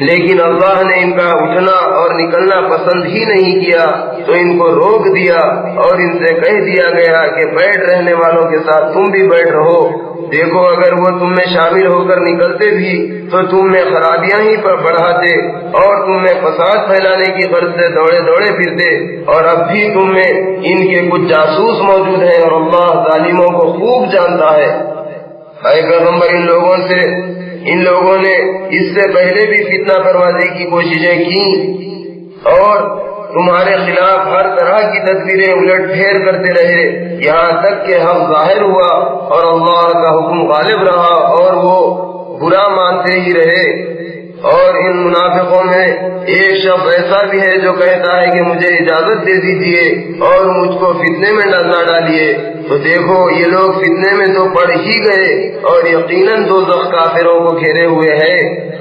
Speaker 1: لیکن اللہ نے ان کا اٹھنا اور نکلنا پسند ہی نہیں کیا تو ان کو روک دیا اور ان سے کہہ دیا گیا کہ بیٹھ رہنے والوں کے ساتھ تم بھی بیٹھ رہو۔ دیکھو اگر وہ تم میں شامل ہو کر نکلتے بھی تو تم میں خرابیاں ہی پر بڑھاتے اور تم میں فساد پھیلانے کی غرض سے دوڑے پھرتے، اور اب بھی تم میں ان کے کچھ جاسوس موجود ہیں اور اللہ ظالموں کو خوب جانتا ہے۔ اے پیغمبر ان لوگوں نے اس سے پہلے بھی فتنہ پروازی کی کوششیں کی اور
Speaker 2: تمہارے خلاف ہر طرح کی تدبیریں الٹ پھیر کرتے رہے، یہاں تک کہ حق ظاہر ہوا اور اللہ کا حکم غالب رہا اور وہ برا مانتے ہی رہے۔ اور ان منافقوں میں ایک شخص ایسا بھی ہے جو کہتا ہے کہ مجھے اجازت دے دیجیے اور مجھ کو فتنے میں نہ ڈالیے۔ تو دیکھو یہ لوگ فتنے میں تو پڑ ہی گئے اور یقیناً دوزخ کافروں کو گھیرے ہوئے ہے۔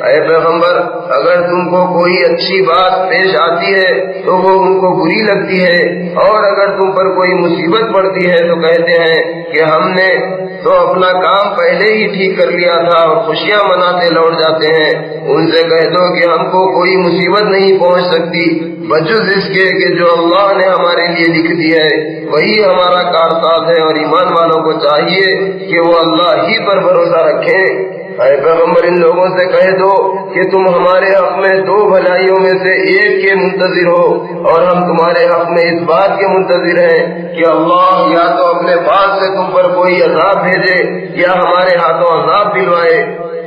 Speaker 2: اے پیغمبر، اگر تم کو کوئی اچھی بات پیش آتی ہے تو وہ ان کو بری لگتی ہے، اور اگر تم پر کوئی مصیبت پڑتی ہے تو کہتے ہیں کہ ہم نے تو اپنا کام پہلے ہی ٹھیک کر لیا تھا اور خوشیاں مناتے لوٹ جاتے ہیں۔ ان سے کہہ دو کہ ہم کو کوئی مصیبت نہیں پہنچ سکتی بجز اس کے کہ جو اللہ نے ہمارے لیے لکھ دی ہے وہی ہمارا کارساز ہے، اور ایمان والوں کو چاہیے کہ وہ اللہ ہی پر بھروسہ رکھیں۔ اے پیغمبر، ان لوگوں سے کہہ دو کہ تم ہمارے حق میں دو بھلائیوں میں سے ایک کے منتظر ہو، اور ہم تمہارے حق میں اس بات کے منتظر ہیں کہ اللہ یا تو اپنے پاس سے تم پر کوئی عذاب بھیجے یا ہمارے ہاتھوں عذاب دلوائے۔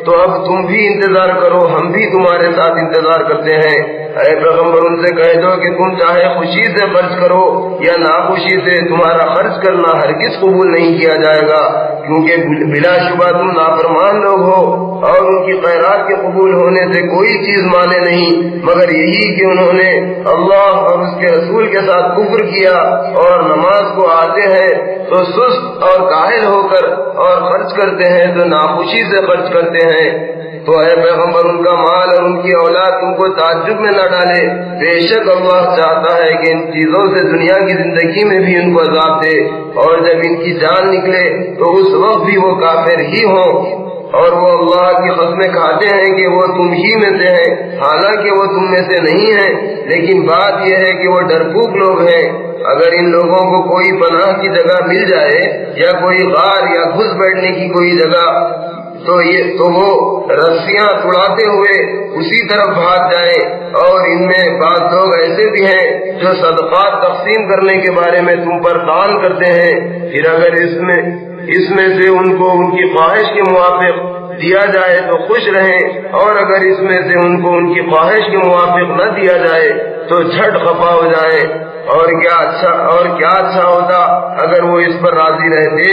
Speaker 2: تو اب تم بھی انتظار کرو، ہم بھی تمہارے ساتھ انتظار کرتے ہیں۔ اے پیغمبر، ان سے کہہ دو کہ تم چاہے خوشی سے خرچ کرو یا ناخوشی سے، تمہارا خرچ کرنا ہرگز قبول نہیں کیا جائے گا، کیونکہ بلا شبہ تم نافرمان لوگ ہو، اور ان کی خیرات کے قبول ہونے سے کوئی چیز مانے نہیں مگر یہی کہ انہوں نے اللہ اور اس کے رسول کے ساتھ کفر کیا، اور نماز کو آتے ہیں تو سست اور کاہل ہو کر، اور خرچ کرتے ہیں تو ناخوشی سے خرچ کرتے ہیں۔ تو اے پیغمبر، ان کا مال اور ان کی اولاد تم کو تعجب میں نہ ڈالے، بے شک اللہ چاہتا ہے کہ ان چیزوں سے دنیا کی زندگی میں بھی ان کو عذاب دے، اور جب ان کی جان نکلے تو اس وقت بھی وہ کافر ہی ہوں، اور وہ اللہ کی قسمیں کھاتے ہیں کہ وہ تم ہی میں سے ہیں، حالانکہ وہ تم میں سے نہیں ہیں، لیکن بات یہ ہے کہ وہ ڈرپوک لوگ ہیں۔ اگر ان لوگوں کو کوئی پناہ کی جگہ مل جائے یا کوئی غار یا گھس بیٹھنے کی کوئی جگہ تو وہ رسیاں اڑاتے ہوئے اسی طرف بھاگ جائیں۔ اور ان میں بعض لوگ ایسے بھی ہیں جو صدقات تقسیم کرنے کے بارے میں تم پر طعن کرتے ہیں، پھر اگر اس میں سے ان کو ان کی خواہش کے موافق دیا جائے تو خوش رہیں، اور اگر اس میں سے ان کو ان کی خواہش کے موافق نہ دیا جائے تو جھٹ خفا ہو جائیں۔ اور کیا اچھا ہوتا اگر وہ اس پر راضی رہتے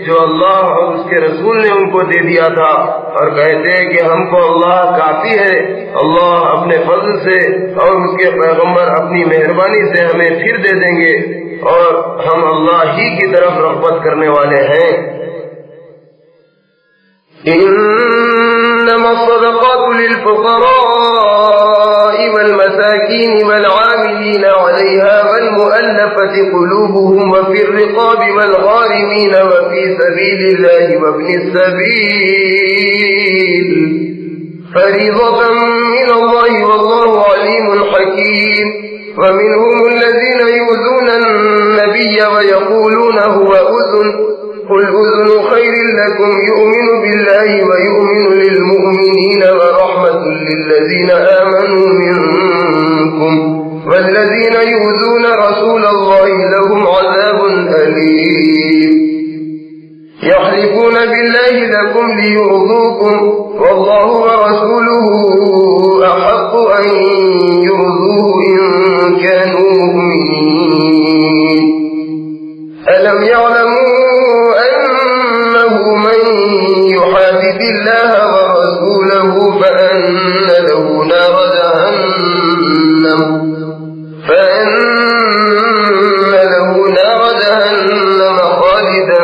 Speaker 2: جو اللہ اور اس کے رسول نے ان کو دے دیا تھا، اور کہتے کہ ہم کو اللہ کافی ہے، اللہ اپنے فضل سے اور اس کے پیغمبر اپنی مہربانی سے ہمیں پھر دے دیں گے، اور ہم اللہ ہی کی طرف رغبت کرنے والے ہیں۔ انما الصدقات للفقراء والمساكين والعاملين عليها والمؤلفة قلوبهم وفي الرقاب والغارمين وفي سبيل الله وابن السبيل فريضة من الله والله عليم حكيم ومنهم الذين يؤذون النبي ويقولون هو أذن قل أذن خير لكم يؤمن بالله ويؤمن للمؤمنين ورحمة للذين آمنوا منكم والذين يؤذون رسول الله لهم عذاب أليم يحلفون بالله لكم ليرضوكم والله ورسوله أحق أن يرضوه إن كانوا مؤمنين ألم يعلموا يحادث الله ورسوله فأن له نار جهنم خالدا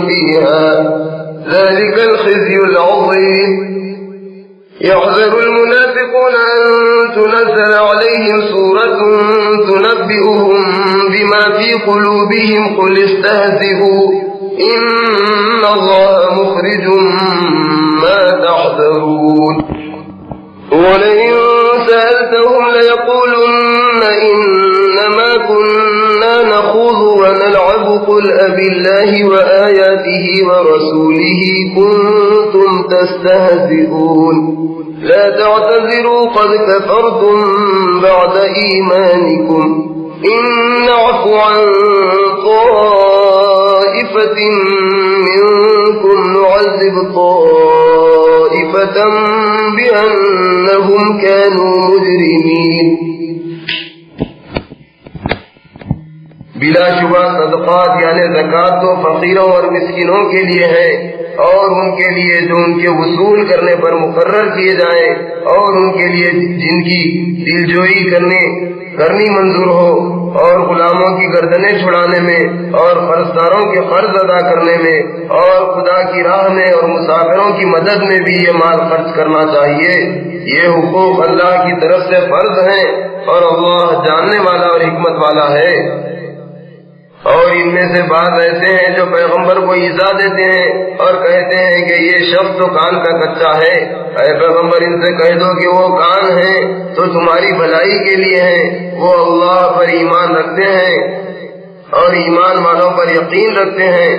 Speaker 2: فيها ذلك الخزي العظيم يحذر المنافقون أن تنزل عليهم سورة تنبئهم بما في قلوبهم قل استهزئوا إن الله مخرج ما تحذرون ولئن سألتهم ليقولن إنما كنا نخوض ونلعب قل أبالله وآياته ورسوله كنتم تستهزئون لا تعتذروا قد كفرتم بعد إيمانكم إن نعفو عن طائفة منكم نعذب طائفة بأنهم كانوا مجرمين بلا شبہ صدقات یعنی زکوٰۃ تو فقیروں اور مسکینوں کے لیے ہے، اور ان کے لیے جو ان کے وصول کرنے پر مقرر کیے جائیں، اور ان کے لیے جن کی دلجوئی کرنی منظور ہو، اور غلاموں کی گردنیں چھڑانے میں، اور قرضداروں کے قرض ادا کرنے میں، اور خدا کی راہ میں اور مسافروں کی مدد میں بھی یہ مال خرچ کرنا چاہیے۔ یہ حقوق اللہ کی طرف سے فرض ہیں، اور اللہ جاننے والا اور حکمت والا ہے۔ اور ان میں سے بعض ایسے ہیں جو پیغمبر کو ایذا دیتے ہیں اور کہتے ہیں کہ یہ شخص تو کان کا کچا ہے۔ اے پیغمبر ان سے کہہ دو کہ وہ کان ہیں تو تمہاری بھلائی کے لیے ہیں، وہ اللہ پر ایمان رکھتے ہیں اور ایمان والوں پر یقین رکھتے ہیں،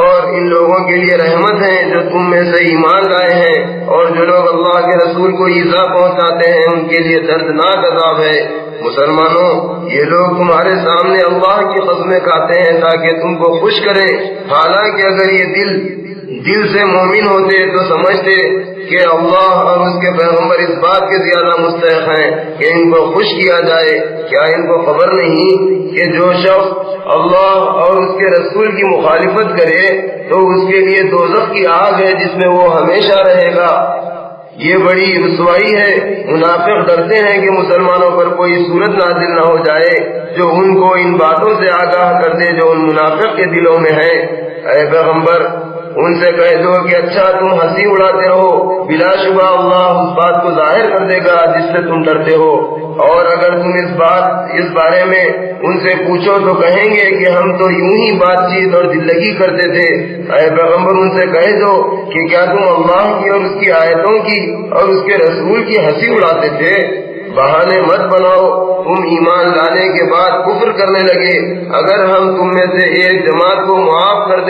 Speaker 2: اور ان لوگوں کے لیے رحمت ہے جو تم میں سے ایمان لائے ہیں، اور جو لوگ اللہ کے رسول کو ایذا پہنچاتے ہیں ان کے لیے دردناک عذاب ہے۔ مسلمانوں، یہ لوگ تمہارے سامنے اللہ کی قسمیں کھاتے ہیں تاکہ تم کو خوش کریں، حالانکہ اگر یہ دل سے مومن ہوتے تو سمجھتے کہ اللہ اور اس کے پیغمبر اس بات کے زیادہ مستحق ہیں کہ ان کو خوش کیا جائے۔ کیا ان کو خبر نہیں کہ جو شخص اللہ اور اس کے رسول کی مخالفت کرے تو اس کے لیے دوزخ کی آگ ہے جس میں وہ ہمیشہ رہے گا۔ یہ بڑی رسوائی ہے۔ منافق ڈرتے ہیں کہ مسلمانوں پر کوئی صورت نازل نہ ہو جائے جو ان کو ان باتوں سے آگاہ کر دے جو ان منافق کے دلوں میں ہے۔ اے پیغمبر ان سے کہہ دو کہ اچھا تم ہنسی اڑاتے رہو، بلا شبہ اللہ اس بات کو ظاہر کر دے گا جس سے تم ڈرتے ہو، اور اگر تم اس بارے میں ان سے پوچھو تو کہیں گے کہ ہم تو یوں ہی بات چیت اور دل لگی کرتے تھے۔ اے پیغمبر ان سے کہہ دو کہ کیا تم اللہ کی اور اس کی آیتوں کی اور اس کے رسول کی ہنسی اڑاتے تھے؟ بہانے مت بناؤ، تم ایمان لانے کے بعد کفر کرنے لگے۔ اگر ہم تم میں سے ایک جماعت کو معاف کر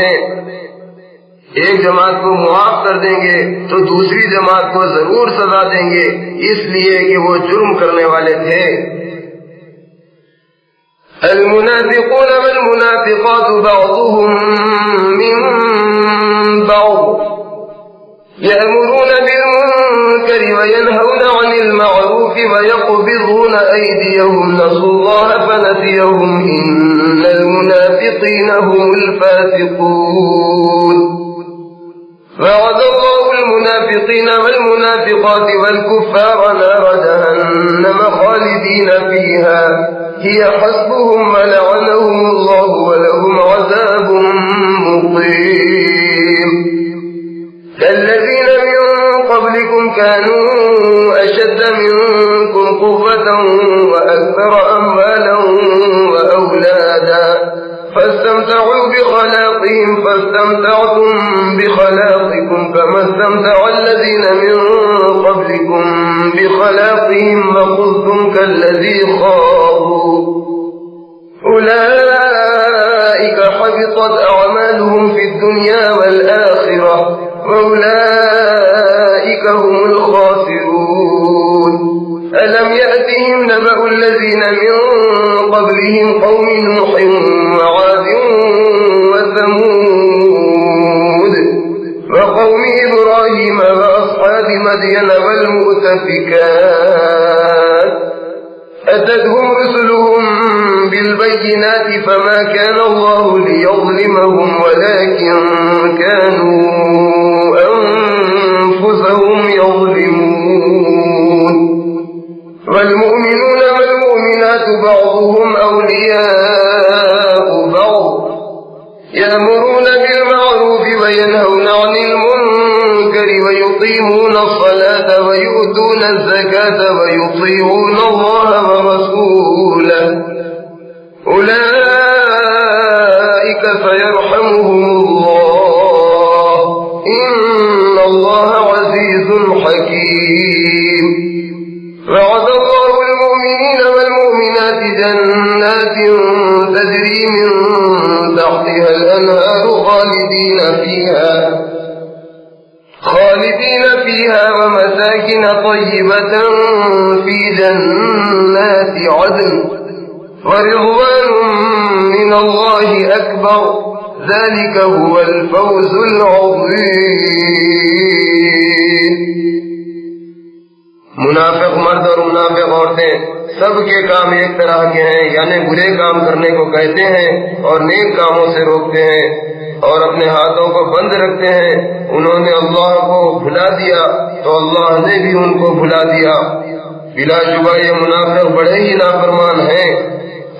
Speaker 2: دیں گے تو دوسری جماعت کو ضرور سزا دیں گے، اس لیے کہ وہ جرم کرنے والے تھے۔ المنافقون والمنافقات بعضهم من بعض يأمرون بالمنكر وينهون عن المعروف ويقبضون أيديهم نسوا الله فنسيهم إن المنافقين هم الفاسقون وعد الله المنافقين والمنافقات والكفار نار جهنم خالدين فيها هي حسبهم ولعنهم الله ولهم عذاب مقيم كالذين من قبلكم كانوا أشد منكم قوة وأكثر أموالا وأولادا فاستمتعوا بخلاقهم فاستمتعتم بخلاقكم كما استمتع الذين من قبلكم بخلاقهم وخذتم كالذي خاضوا أولئك حبطت أعمالهم في الدنيا والآخرة وأولئك هم الخاسرون ألم يأتهم نبأ الذين من قبلهم قوم نوح وعاد وثمود وقوم إبراهيم وأصحاب مدين والمؤتفكات أتتهم رسلهم بالبينات فما كان الله ليظلمهم ولكن كانوا أنفسهم يظلمون والمؤمنون والمؤمنات بعضهم أولياء بعض يأمرون بالمعروف وينهون عن المنكر ويقيمون الصلاة ويؤتون الزكاة ويطيعون الله ورسوله أولئك سيرحمهم الله إن الله عزيز حكيم وعد الله المؤمنين والمؤمنات جنات تجري من تحتها الأنهار خالدين فيها ومساكن طيبة في جنات عدن ورضوان من الله أكبر ذلك هو الفوز العظيم۔ منافق مرد اور منافق عورتیں سب کے کام ایک طرح کے ہیں، یعنی برے کام کرنے کو کہتے ہیں اور نیک کاموں سے روکتے ہیں اور اپنے ہاتھوں کو بند رکھتے ہیں۔ انہوں نے اللہ کو بھلا دیا تو اللہ نے بھی ان کو بھلا دیا۔ بلا شبہ یہ منافق بڑے ہی نافرمان ہیں۔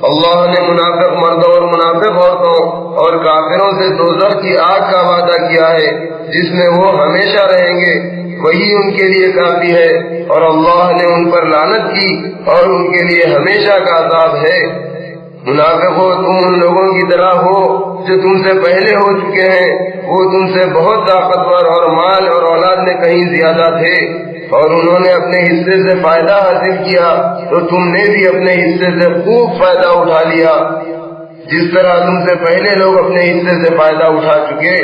Speaker 2: اللہ نے منافق مردوں اور منافق عورتوں اور کافروں سے دوزخ کی آگ کا وعدہ کیا ہے جس میں وہ ہمیشہ رہیں گے، وہی ان کے لیے کافی ہے، اور اللہ نے ان پر لعنت کی اور ان کے لیے ہمیشہ کا عذاب ہے۔ منافقوں، تم ان لوگوں کی طرح ہو جو تم سے پہلے ہو چکے ہیں، وہ تم سے بہت طاقتور اور مال اور اولاد میں کہیں زیادہ تھے، اور انہوں نے اپنے حصے سے فائدہ حاصل کیا تو تم نے بھی اپنے حصے سے خوب فائدہ اٹھا لیا۔ جس طرح تم سے پہلے لوگ اپنے حصے سے فائدہ اٹھا چکے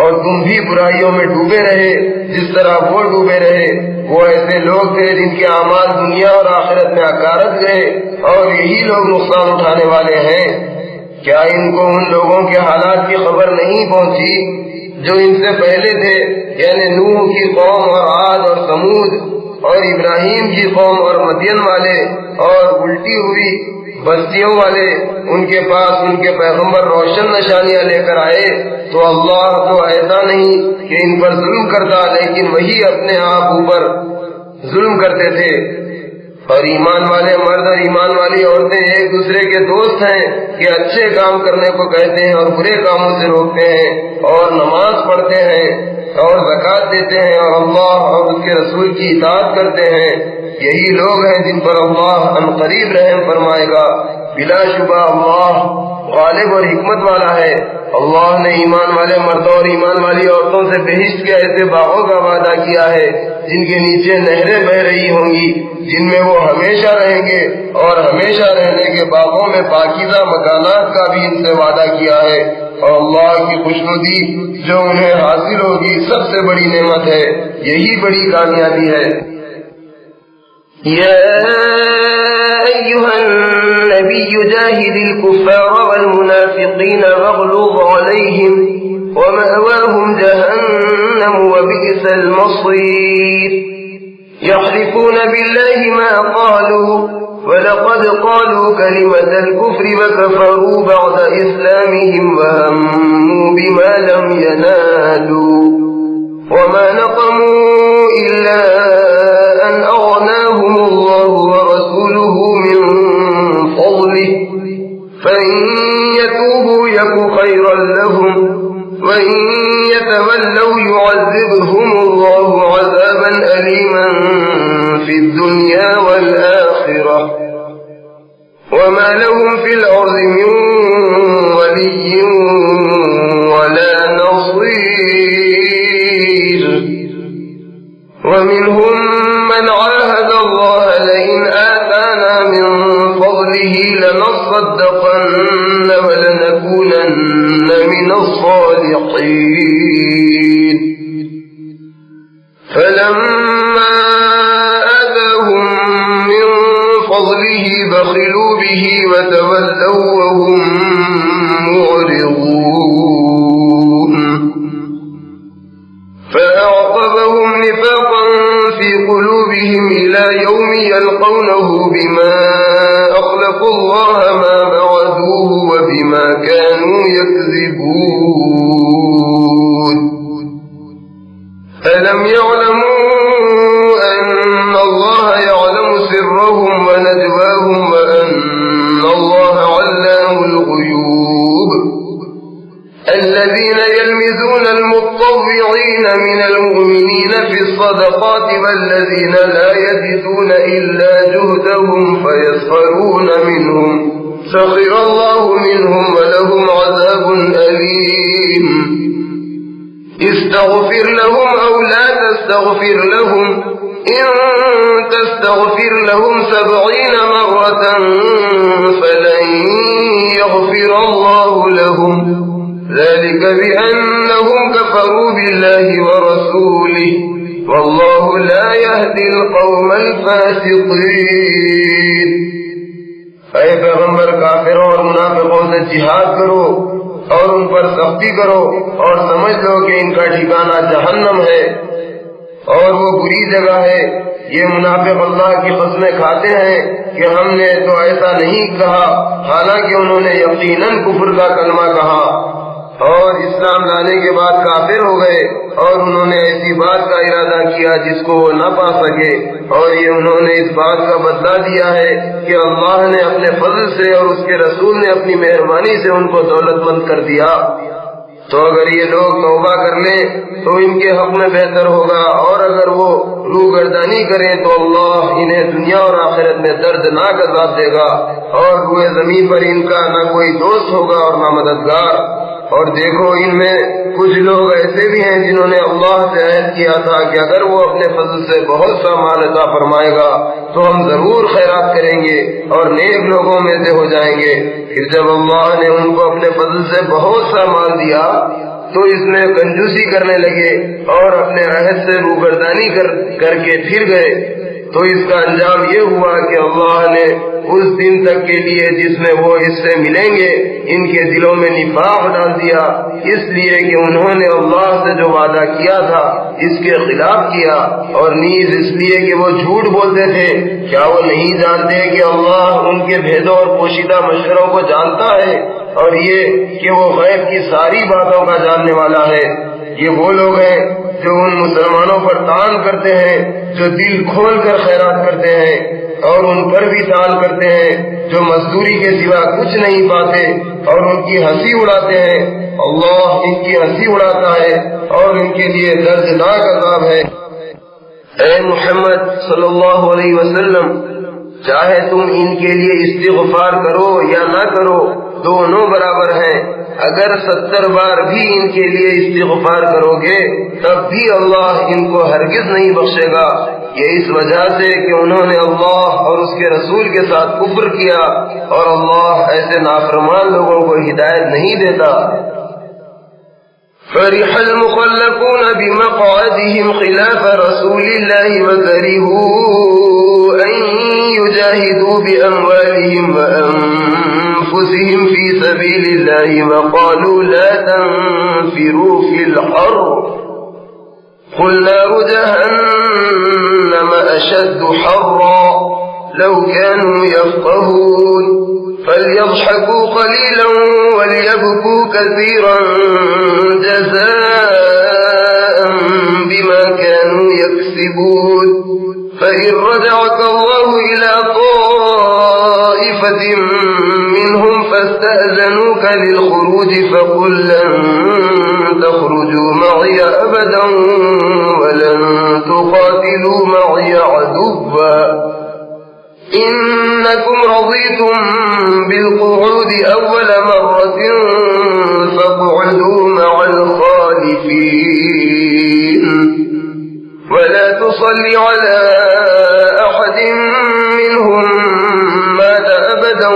Speaker 2: اور تم بھی برائیوں میں ڈوبے رہے جس طرح وہ ڈوبے رہے۔ وہ ایسے لوگ تھے جن کے اعمال دنیا اور آخرت میں اکارت گئے، اور یہی لوگ نقصان اٹھانے والے ہیں۔ کیا ان کو ان لوگوں کے حالات کی خبر نہیں پہنچی جو ان سے پہلے تھے، یعنی نوح کی قوم اور عاد اور سمود اور ابراہیم کی قوم اور مدین والے اور الٹی ہوئی بستیوں والے؟ ان کے پاس ان کے پیغمبر روشن نشانیاں لے کر آئے تو اللہ تو ایسا نہیں کہ ان پر ظلم کرتا، لیکن وہی اپنے آپ اوپر ظلم کرتے تھے۔ اور ایمان والے مرد اور ایمان والی عورتیں ایک دوسرے کے دوست ہیں کہ اچھے کام کرنے کو کہتے ہیں اور برے کاموں سے روکتے ہیں، اور نماز پڑھتے ہیں اور زکوٰۃ دیتے ہیں اور اللہ اور اس کے رسول کی اطاعت کرتے ہیں۔ یہی لوگ ہیں جن پر اللہ عنقریب رحم فرمائے گا۔ بلا شبہ اللہ غالب اور حکمت والا ہے۔ اللہ نے ایمان والے مردوں اور ایمان والی عورتوں سے بہشت کے ایسے باغوں کا وعدہ کیا ہے جن کے نیچے نہریں بہ رہی ہوں گی، جن میں وہ ہمیشہ رہیں گے، اور ہمیشہ رہنے کے باغوں میں پاکیزہ مکانات کا بھی ان سے وعدہ کیا ہے۔ اور اللہ کی خوشنودی جو انہیں حاصل ہوگی سب سے بڑی نعمت ہے، یہی بڑی کامیابی ہے۔
Speaker 1: يا أيها النبي جاهد الكفار والمنافقين واغلظ عليهم ومأواهم جهنم وبئس المصير يحلفون بالله ما قالوا ولقد قالوا كلمة الكفر وكفروا بعد إسلامهم وهموا بما لم ينالوا وما نقموا إلا أن أغناهم الله ورسوله من فضله فإن يتوبوا يك خيرا لهم وإن يتولوا يعذبهم الله عذابا أليما في الدنيا والآخرة وما لهم في الأرض من ولي ولا نصير ومنهم من عاهد الله لئن آتانا من فضله لنصدقن ولنكونن من الصالحين فلما آتاهم من فضله بخلوا به وتولوا وهم معرضون فأعقبهم نفاقا في قلوبهم إلى يوم يلقونه بما أخلفوا الله ما بعدوه وبما كانوا يكذبون ألم يعلموا أن الله يعلم سرهم ونجواهم وأن الله علام الغيوب الذين يلمزون المتطوعين من المؤمنين في الصدقات والذين لا يجدون إلا جهدهم فيسخرون منهم سخر الله منهم ولهم عذاب أليم استغفر لهم أو لا تستغفر لهم إن تستغفر لهم 70 مرة فلن يغفر الله لهم ذلك بأنهم كفروا بالله ورسوله والله لا يهدي القوم الفاسقين۔ اے پیغمبر، کافروں اور منافقوں سے جہاد کرو اور ان پر سختی کرو اور سمجھ لو کہ ان کا ٹھکانہ جہنم ہے اور وہ بری جگہ ہے۔ یہ منافق اللہ کی قسمیں کھاتے ہیں کہ ہم نے تو ایسا نہیں کہا، حالانکہ انہوں نے یقیناً کفر کا کلمہ کہا اور اسلام لانے کے بعد کافر ہو گئے، اور انہوں نے ایسی بات کا ارادہ کیا جس کو وہ نہ پا سکے، اور یہ انہوں نے اس بات کا بدلہ دیا ہے کہ اللہ نے اپنے فضل سے اور اس کے رسول نے اپنی مہربانی سے ان کو دولت مند کر دیا۔ تو اگر یہ لوگ توبہ کر لیں تو ان کے حق میں بہتر ہوگا، اور اگر وہ روگردانی کریں تو اللہ انہیں دنیا اور آخرت میں دردناک عذاب دے گا، اور روئے زمین پر ان کا نہ کوئی دوست ہوگا اور نہ مددگار۔ اور دیکھو ان میں کچھ لوگ ایسے بھی ہیں جنہوں نے اللہ سے عہد کیا تھا کہ اگر وہ اپنے فضل سے بہت سا مال عطا فرمائے گا تو ہم ضرور خیرات کریں گے اور نیک لوگوں میں سے ہو جائیں گے۔ پھر جب اللہ نے ان کو اپنے فضل سے بہت سا مال دیا تو اس میں کنجوسی کرنے لگے اور اپنے عہد سے روگردانی کر کے پھر گئے، تو اس کا انجام یہ ہوا کہ اللہ نے اس دن تک کے لیے جس میں وہ اس سے ملیں گے ان کے دلوں میں نفاق ڈال دیا، اس لیے کہ انہوں نے اللہ سے جو وعدہ کیا تھا اس کے خلاف کیا، اور نیز اس لیے کہ وہ جھوٹ بولتے تھے۔ کیا وہ نہیں جانتے کہ اللہ ان کے بھیدوں اور پوشیدہ مشوروں کو جانتا ہے، اور یہ کہ وہ غیب کی ساری باتوں کا جاننے والا ہے؟ یہ وہ لوگ ہیں جو ان مسلمانوں پر تان کرتے ہیں جو دل کھول کر خیرات کرتے ہیں، اور ان پر بھی تان کرتے ہیں جو مزدوری کے سوا کچھ نہیں پاتے اور ان کی ہنسی اڑاتے ہیں۔ اللہ ان کی ہنسی اڑاتا ہے اور ان کے لیے دردناک عذاب ہے۔ اے محمد صلی اللہ علیہ وسلم، چاہے تم ان کے لیے استغفار کرو یا نہ کرو، دونوں برابر ہیں۔ اگر 70 بار بھی ان کے لیے استغفار کرو گے تب بھی اللہ ان کو ہرگز نہیں بخشے گا، یہ اس وجہ سے کہ انہوں نے اللہ اور اس کے رسول کے ساتھ کفر کیا، اور اللہ ایسے نافرمان لوگوں کو ہدایت نہیں دیتا۔ فرح المخلفون بمقعدهم خلاف رسول الله وكرهوا أن يجاهدوا بأموالهم وأنفسهم في سبيل الله وقالوا لا تنفروا في الحر قل نار جهنم أشد حرا لو كانوا يفقهون فليضحكوا قليلا وليبكوا كثيرا جزاء بما كانوا يكسبون فإن رجعك الله إلى طائفة منهم فاستأذنوك للخروج فقل لن تخرجوا معي أبدا ولن تقاتلوا معي عدوا إنكم رضيتم بالقعود أول مرة فاقعدوا مع الخالفين ولا تصل على أحد منهم مات أبدا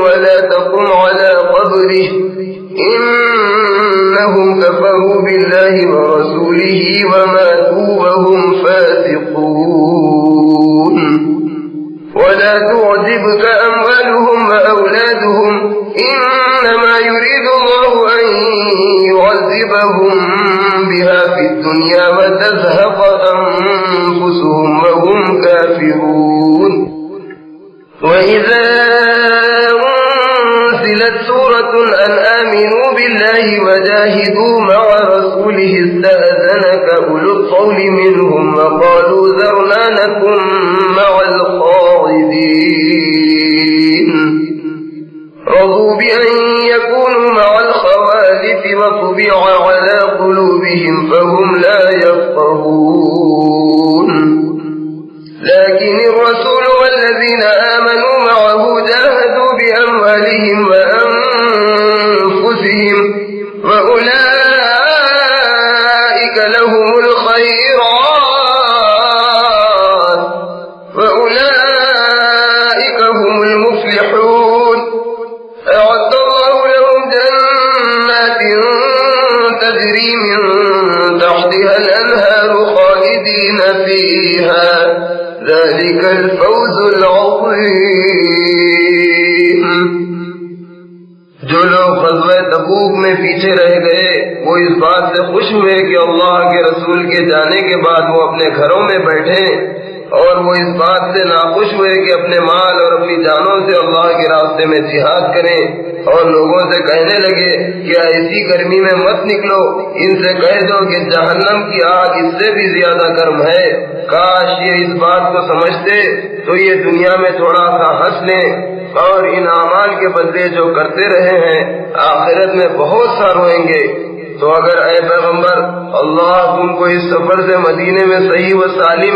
Speaker 1: ولا تقم على قبره إنهم كفروا بالله ورسوله وماتوا وهم فاسقون ولا تعجبك أموالهم وأولادهم إنما يريد الله أن يعذبهم بها في الدنيا وتزهق أنفسهم وهم كافرون وإذا أنزلت سورة أن آمنوا بالله وجاهدوا مع رسوله استأذنك أولو الطول منهم وقالوا ذرنا نكن مع الخالدين رضوا بأن يكونوا مع الخوالف وطبع على قلوبهم فهم لا يفقهون لكن الرسول والذين آمنوا معه جاهدوا بأموالهم وأنفسهم وأولئك لهم الخيرات وأولئك هم المفلحون أعد الله لهم جنات تجري من تحتها الأنهار خالدين فيها ذلك الفوز العظيم۔ جو لوگ
Speaker 2: غزوہ تبوک میں پیچھے رہ گئے وہ اس بات سے خوش ہوئے کہ اللہ کے رسول کے جانے کے بعد وہ اپنے گھروں میں بیٹھے، اور وہ اس بات سے ناخوش ہوئے کہ اپنے مال اور اپنی جانوں سے اللہ کے راستے میں جہاد کریں، اور لوگوں سے کہنے لگے کہ ایسی گرمی میں مت نکلو، ان سے کہہ دو کہ جہنم کی آگ اس سے بھی زیادہ گرم ہے۔ کاش یہ اس بات کو سمجھتے تو یہ دنیا میں تھوڑا سا ہنس لیں، اور ان اعمال کے بدلے جو کرتے رہے ہیں آخرت میں بہت سا روئیں گے۔ تو اگر اے پیغمبر اللہ تم کو اس سفر سے مدینے میں صحیح و سالم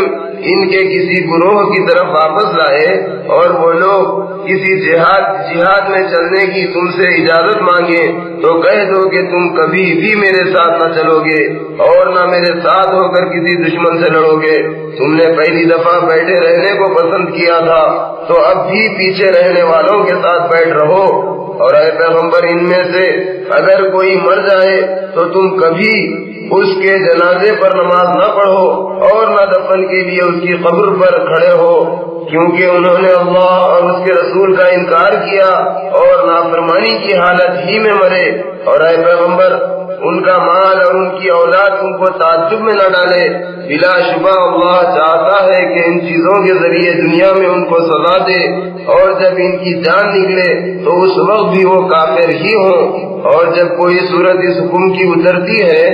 Speaker 2: ان کے کسی گروہ کی طرف واپس لائے، اور وہ لوگ کسی جہاد میں چلنے کی تم سے اجازت مانگے، تو کہہ دو کہ تم کبھی بھی میرے ساتھ نہ چلو گے اور نہ میرے ساتھ ہو کر کسی دشمن سے لڑو گے۔ تم نے پہلی دفعہ بیٹھے رہنے کو پسند کیا تھا، تو اب بھی پیچھے رہنے والوں کے ساتھ بیٹھ رہو۔ اور اے پیغمبر ان میں سے اگر کوئی مر جائے تو تم کبھی اس کے جنازے پر نماز نہ پڑھو اور نہ دفن کے لیے اس کی قبر پر کھڑے ہو، کیونکہ انہوں نے اللہ اور اس کے رسول کا انکار کیا اور نافرمانی کی حالت ہی میں مرے۔ اور اے پیغمبر ان کا مال اور ان کی اولاد تم کو تعجب میں نہ ڈالے، بلا شبہ اللہ چاہتا ہے کہ ان چیزوں کے ذریعے دنیا میں ان کو سزا دے، اور جب ان کی جان نکلے تو اس وقت بھی وہ کافر ہی ہوں۔ اور جب کوئی صورت اس حکم کی اترتی ہے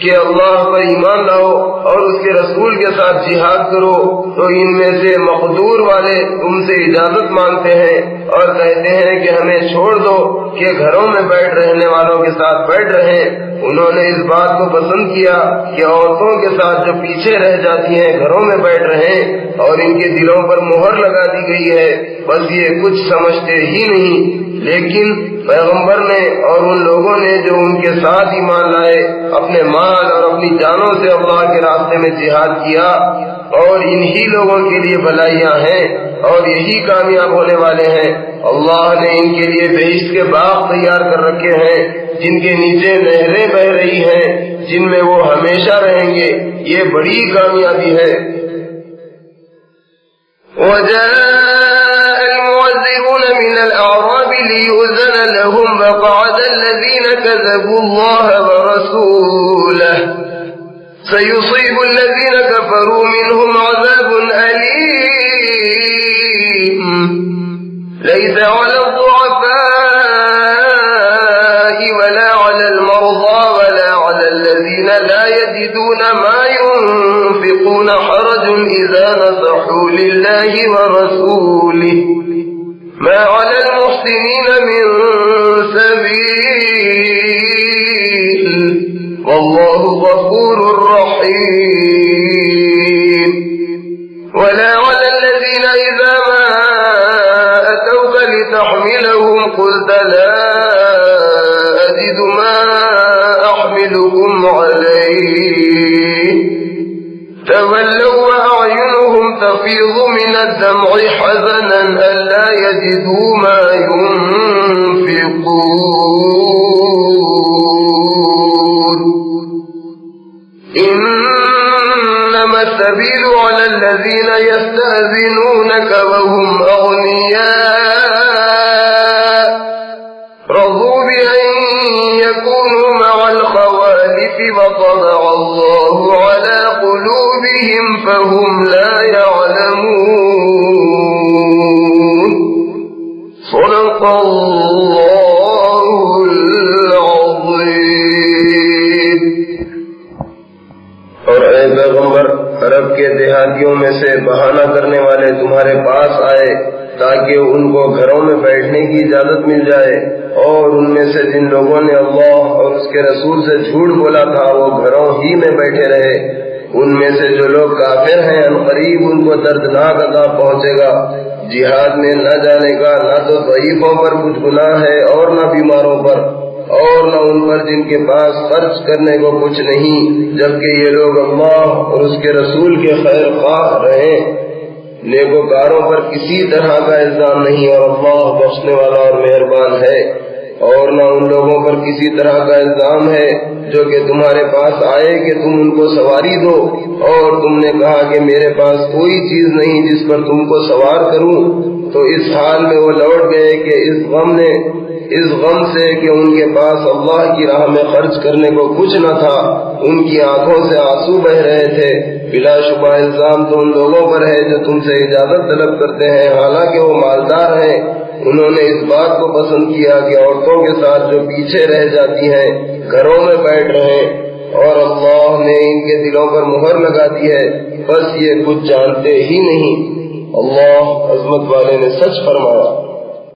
Speaker 2: کہ اللہ پر ایمان لاؤ اور اس کے رسول کے ساتھ جہاد کرو، تو ان میں سے مقدور والے تم سے اجازت مانگتے ہیں اور کہتے ہیں کہ ہمیں چھوڑ دو کہ گھروں میں بیٹھ رہنے والوں کے ساتھ بیٹھ رہیں۔ انہوں نے اس بات کو پسند کیا کہ عورتوں کے ساتھ جو پیچھے رہ جاتی ہیں گھروں میں بیٹھ رہیں، اور ان کے دلوں پر مہر لگا دی گئی ہے، بس یہ کچھ سمجھتے ہی نہیں۔ لیکن پیغمبر نے اور ان لوگوں نے جو ان کے ساتھ ایمان لائے اپنے مال اور اپنی جانوں سے اللہ کے راستے میں جہاد کیا، اور انہی لوگوں کے لیے بھلائیاں ہیں اور یہی کامیاب ہونے والے ہیں۔ اللہ نے ان کے لیے بہشت کے باغ تیار کر رکھے ہیں جن کے نیچے نہریں بہ رہی ہیں، جن میں وہ ہمیشہ رہیں گے، یہ بڑی کامیابی ہے۔ وجاء المعذرون من الأعراب ليؤذن لهم فقعد الذين كذبوا الله ورسوله سيصيب الذين كفروا منهم عذاب أليم ليس على الضعفاء ولا على المرضى ولا على الذين لا يجدون ما ينفقون حرج إذا نصحوا لله ورسوله ما على المحسنين من سبيل والله غفور رحيم ولا على الذين إذا ما أتوك لتحملهم قلت لا أجد ما أحملكم عليه تولوا وأعينهم تفيض من الدمع حزنا ألا يجدوا ما ينفقون إنما السبيل على الذين يستأذنونك وهم أغنياء رضوا بأن يكونوا مع الخوالف وطبع الله على قلوبهم فهم لا يعلمون صدق الله العظيم۔
Speaker 1: اور اے پیغمبر عرب کے دیہاتیوں میں سے بہانہ کرنے والے تمہارے پاس آئے تاکہ ان کو گھروں میں بیٹھنے کی اجازت مل جائے، اور ان میں سے جن لوگوں نے اللہ اور اس کے رسول سے جھوٹ بولا تھا وہ گھروں ہی میں بیٹھے رہے۔ ان میں سے جو لوگ کافر ہیں عنقریب ان کو دردناک عذاب پہنچے گا۔ جہاد میں نہ جانے کا نہ تو ضعیفوں پر کچھ گناہ ہے اور نہ بیماروں پر، اور نہ ان پر جن کے پاس خرچ کرنے کو کچھ نہیں، جبکہ یہ لوگ اللہ اور اس کے رسول کے خیر خواہ رہیں۔ نیکوکاروں پر کسی طرح کا الزام نہیں، اور اللہ بخشنے والا اور مہربان ہے۔ اور نہ ان لوگوں پر کسی طرح کا الزام ہے جو کہ تمہارے پاس آئے کہ تم ان کو سواری دو، اور تم نے کہا کہ میرے پاس کوئی چیز نہیں جس پر تم کو سوار کروں، تو اس حال میں وہ لوٹ گئے کہ اس غم نے اس غم سے کہ ان کے پاس اللہ کی راہ میں خرچ کرنے کو کچھ نہ تھا، ان کی آنکھوں سے آنسو بہ رہے تھے۔ بلا شبہ الزام تو ان لوگوں پر ہے جو تم سے اجازت طلب کرتے ہیں حالانکہ وہ مالدار ہیں۔ انہوں نے اس بات کو پسند کیا کہ عورتوں کے ساتھ جو پیچھے رہ جاتی ہیں گھروں میں بیٹھ رہے، اور اللہ نے ان کے دلوں پر مہر لگا دی ہے، بس یہ کچھ جانتے ہی نہیں۔ اللہ عظمت والے نے سچ فرمایا۔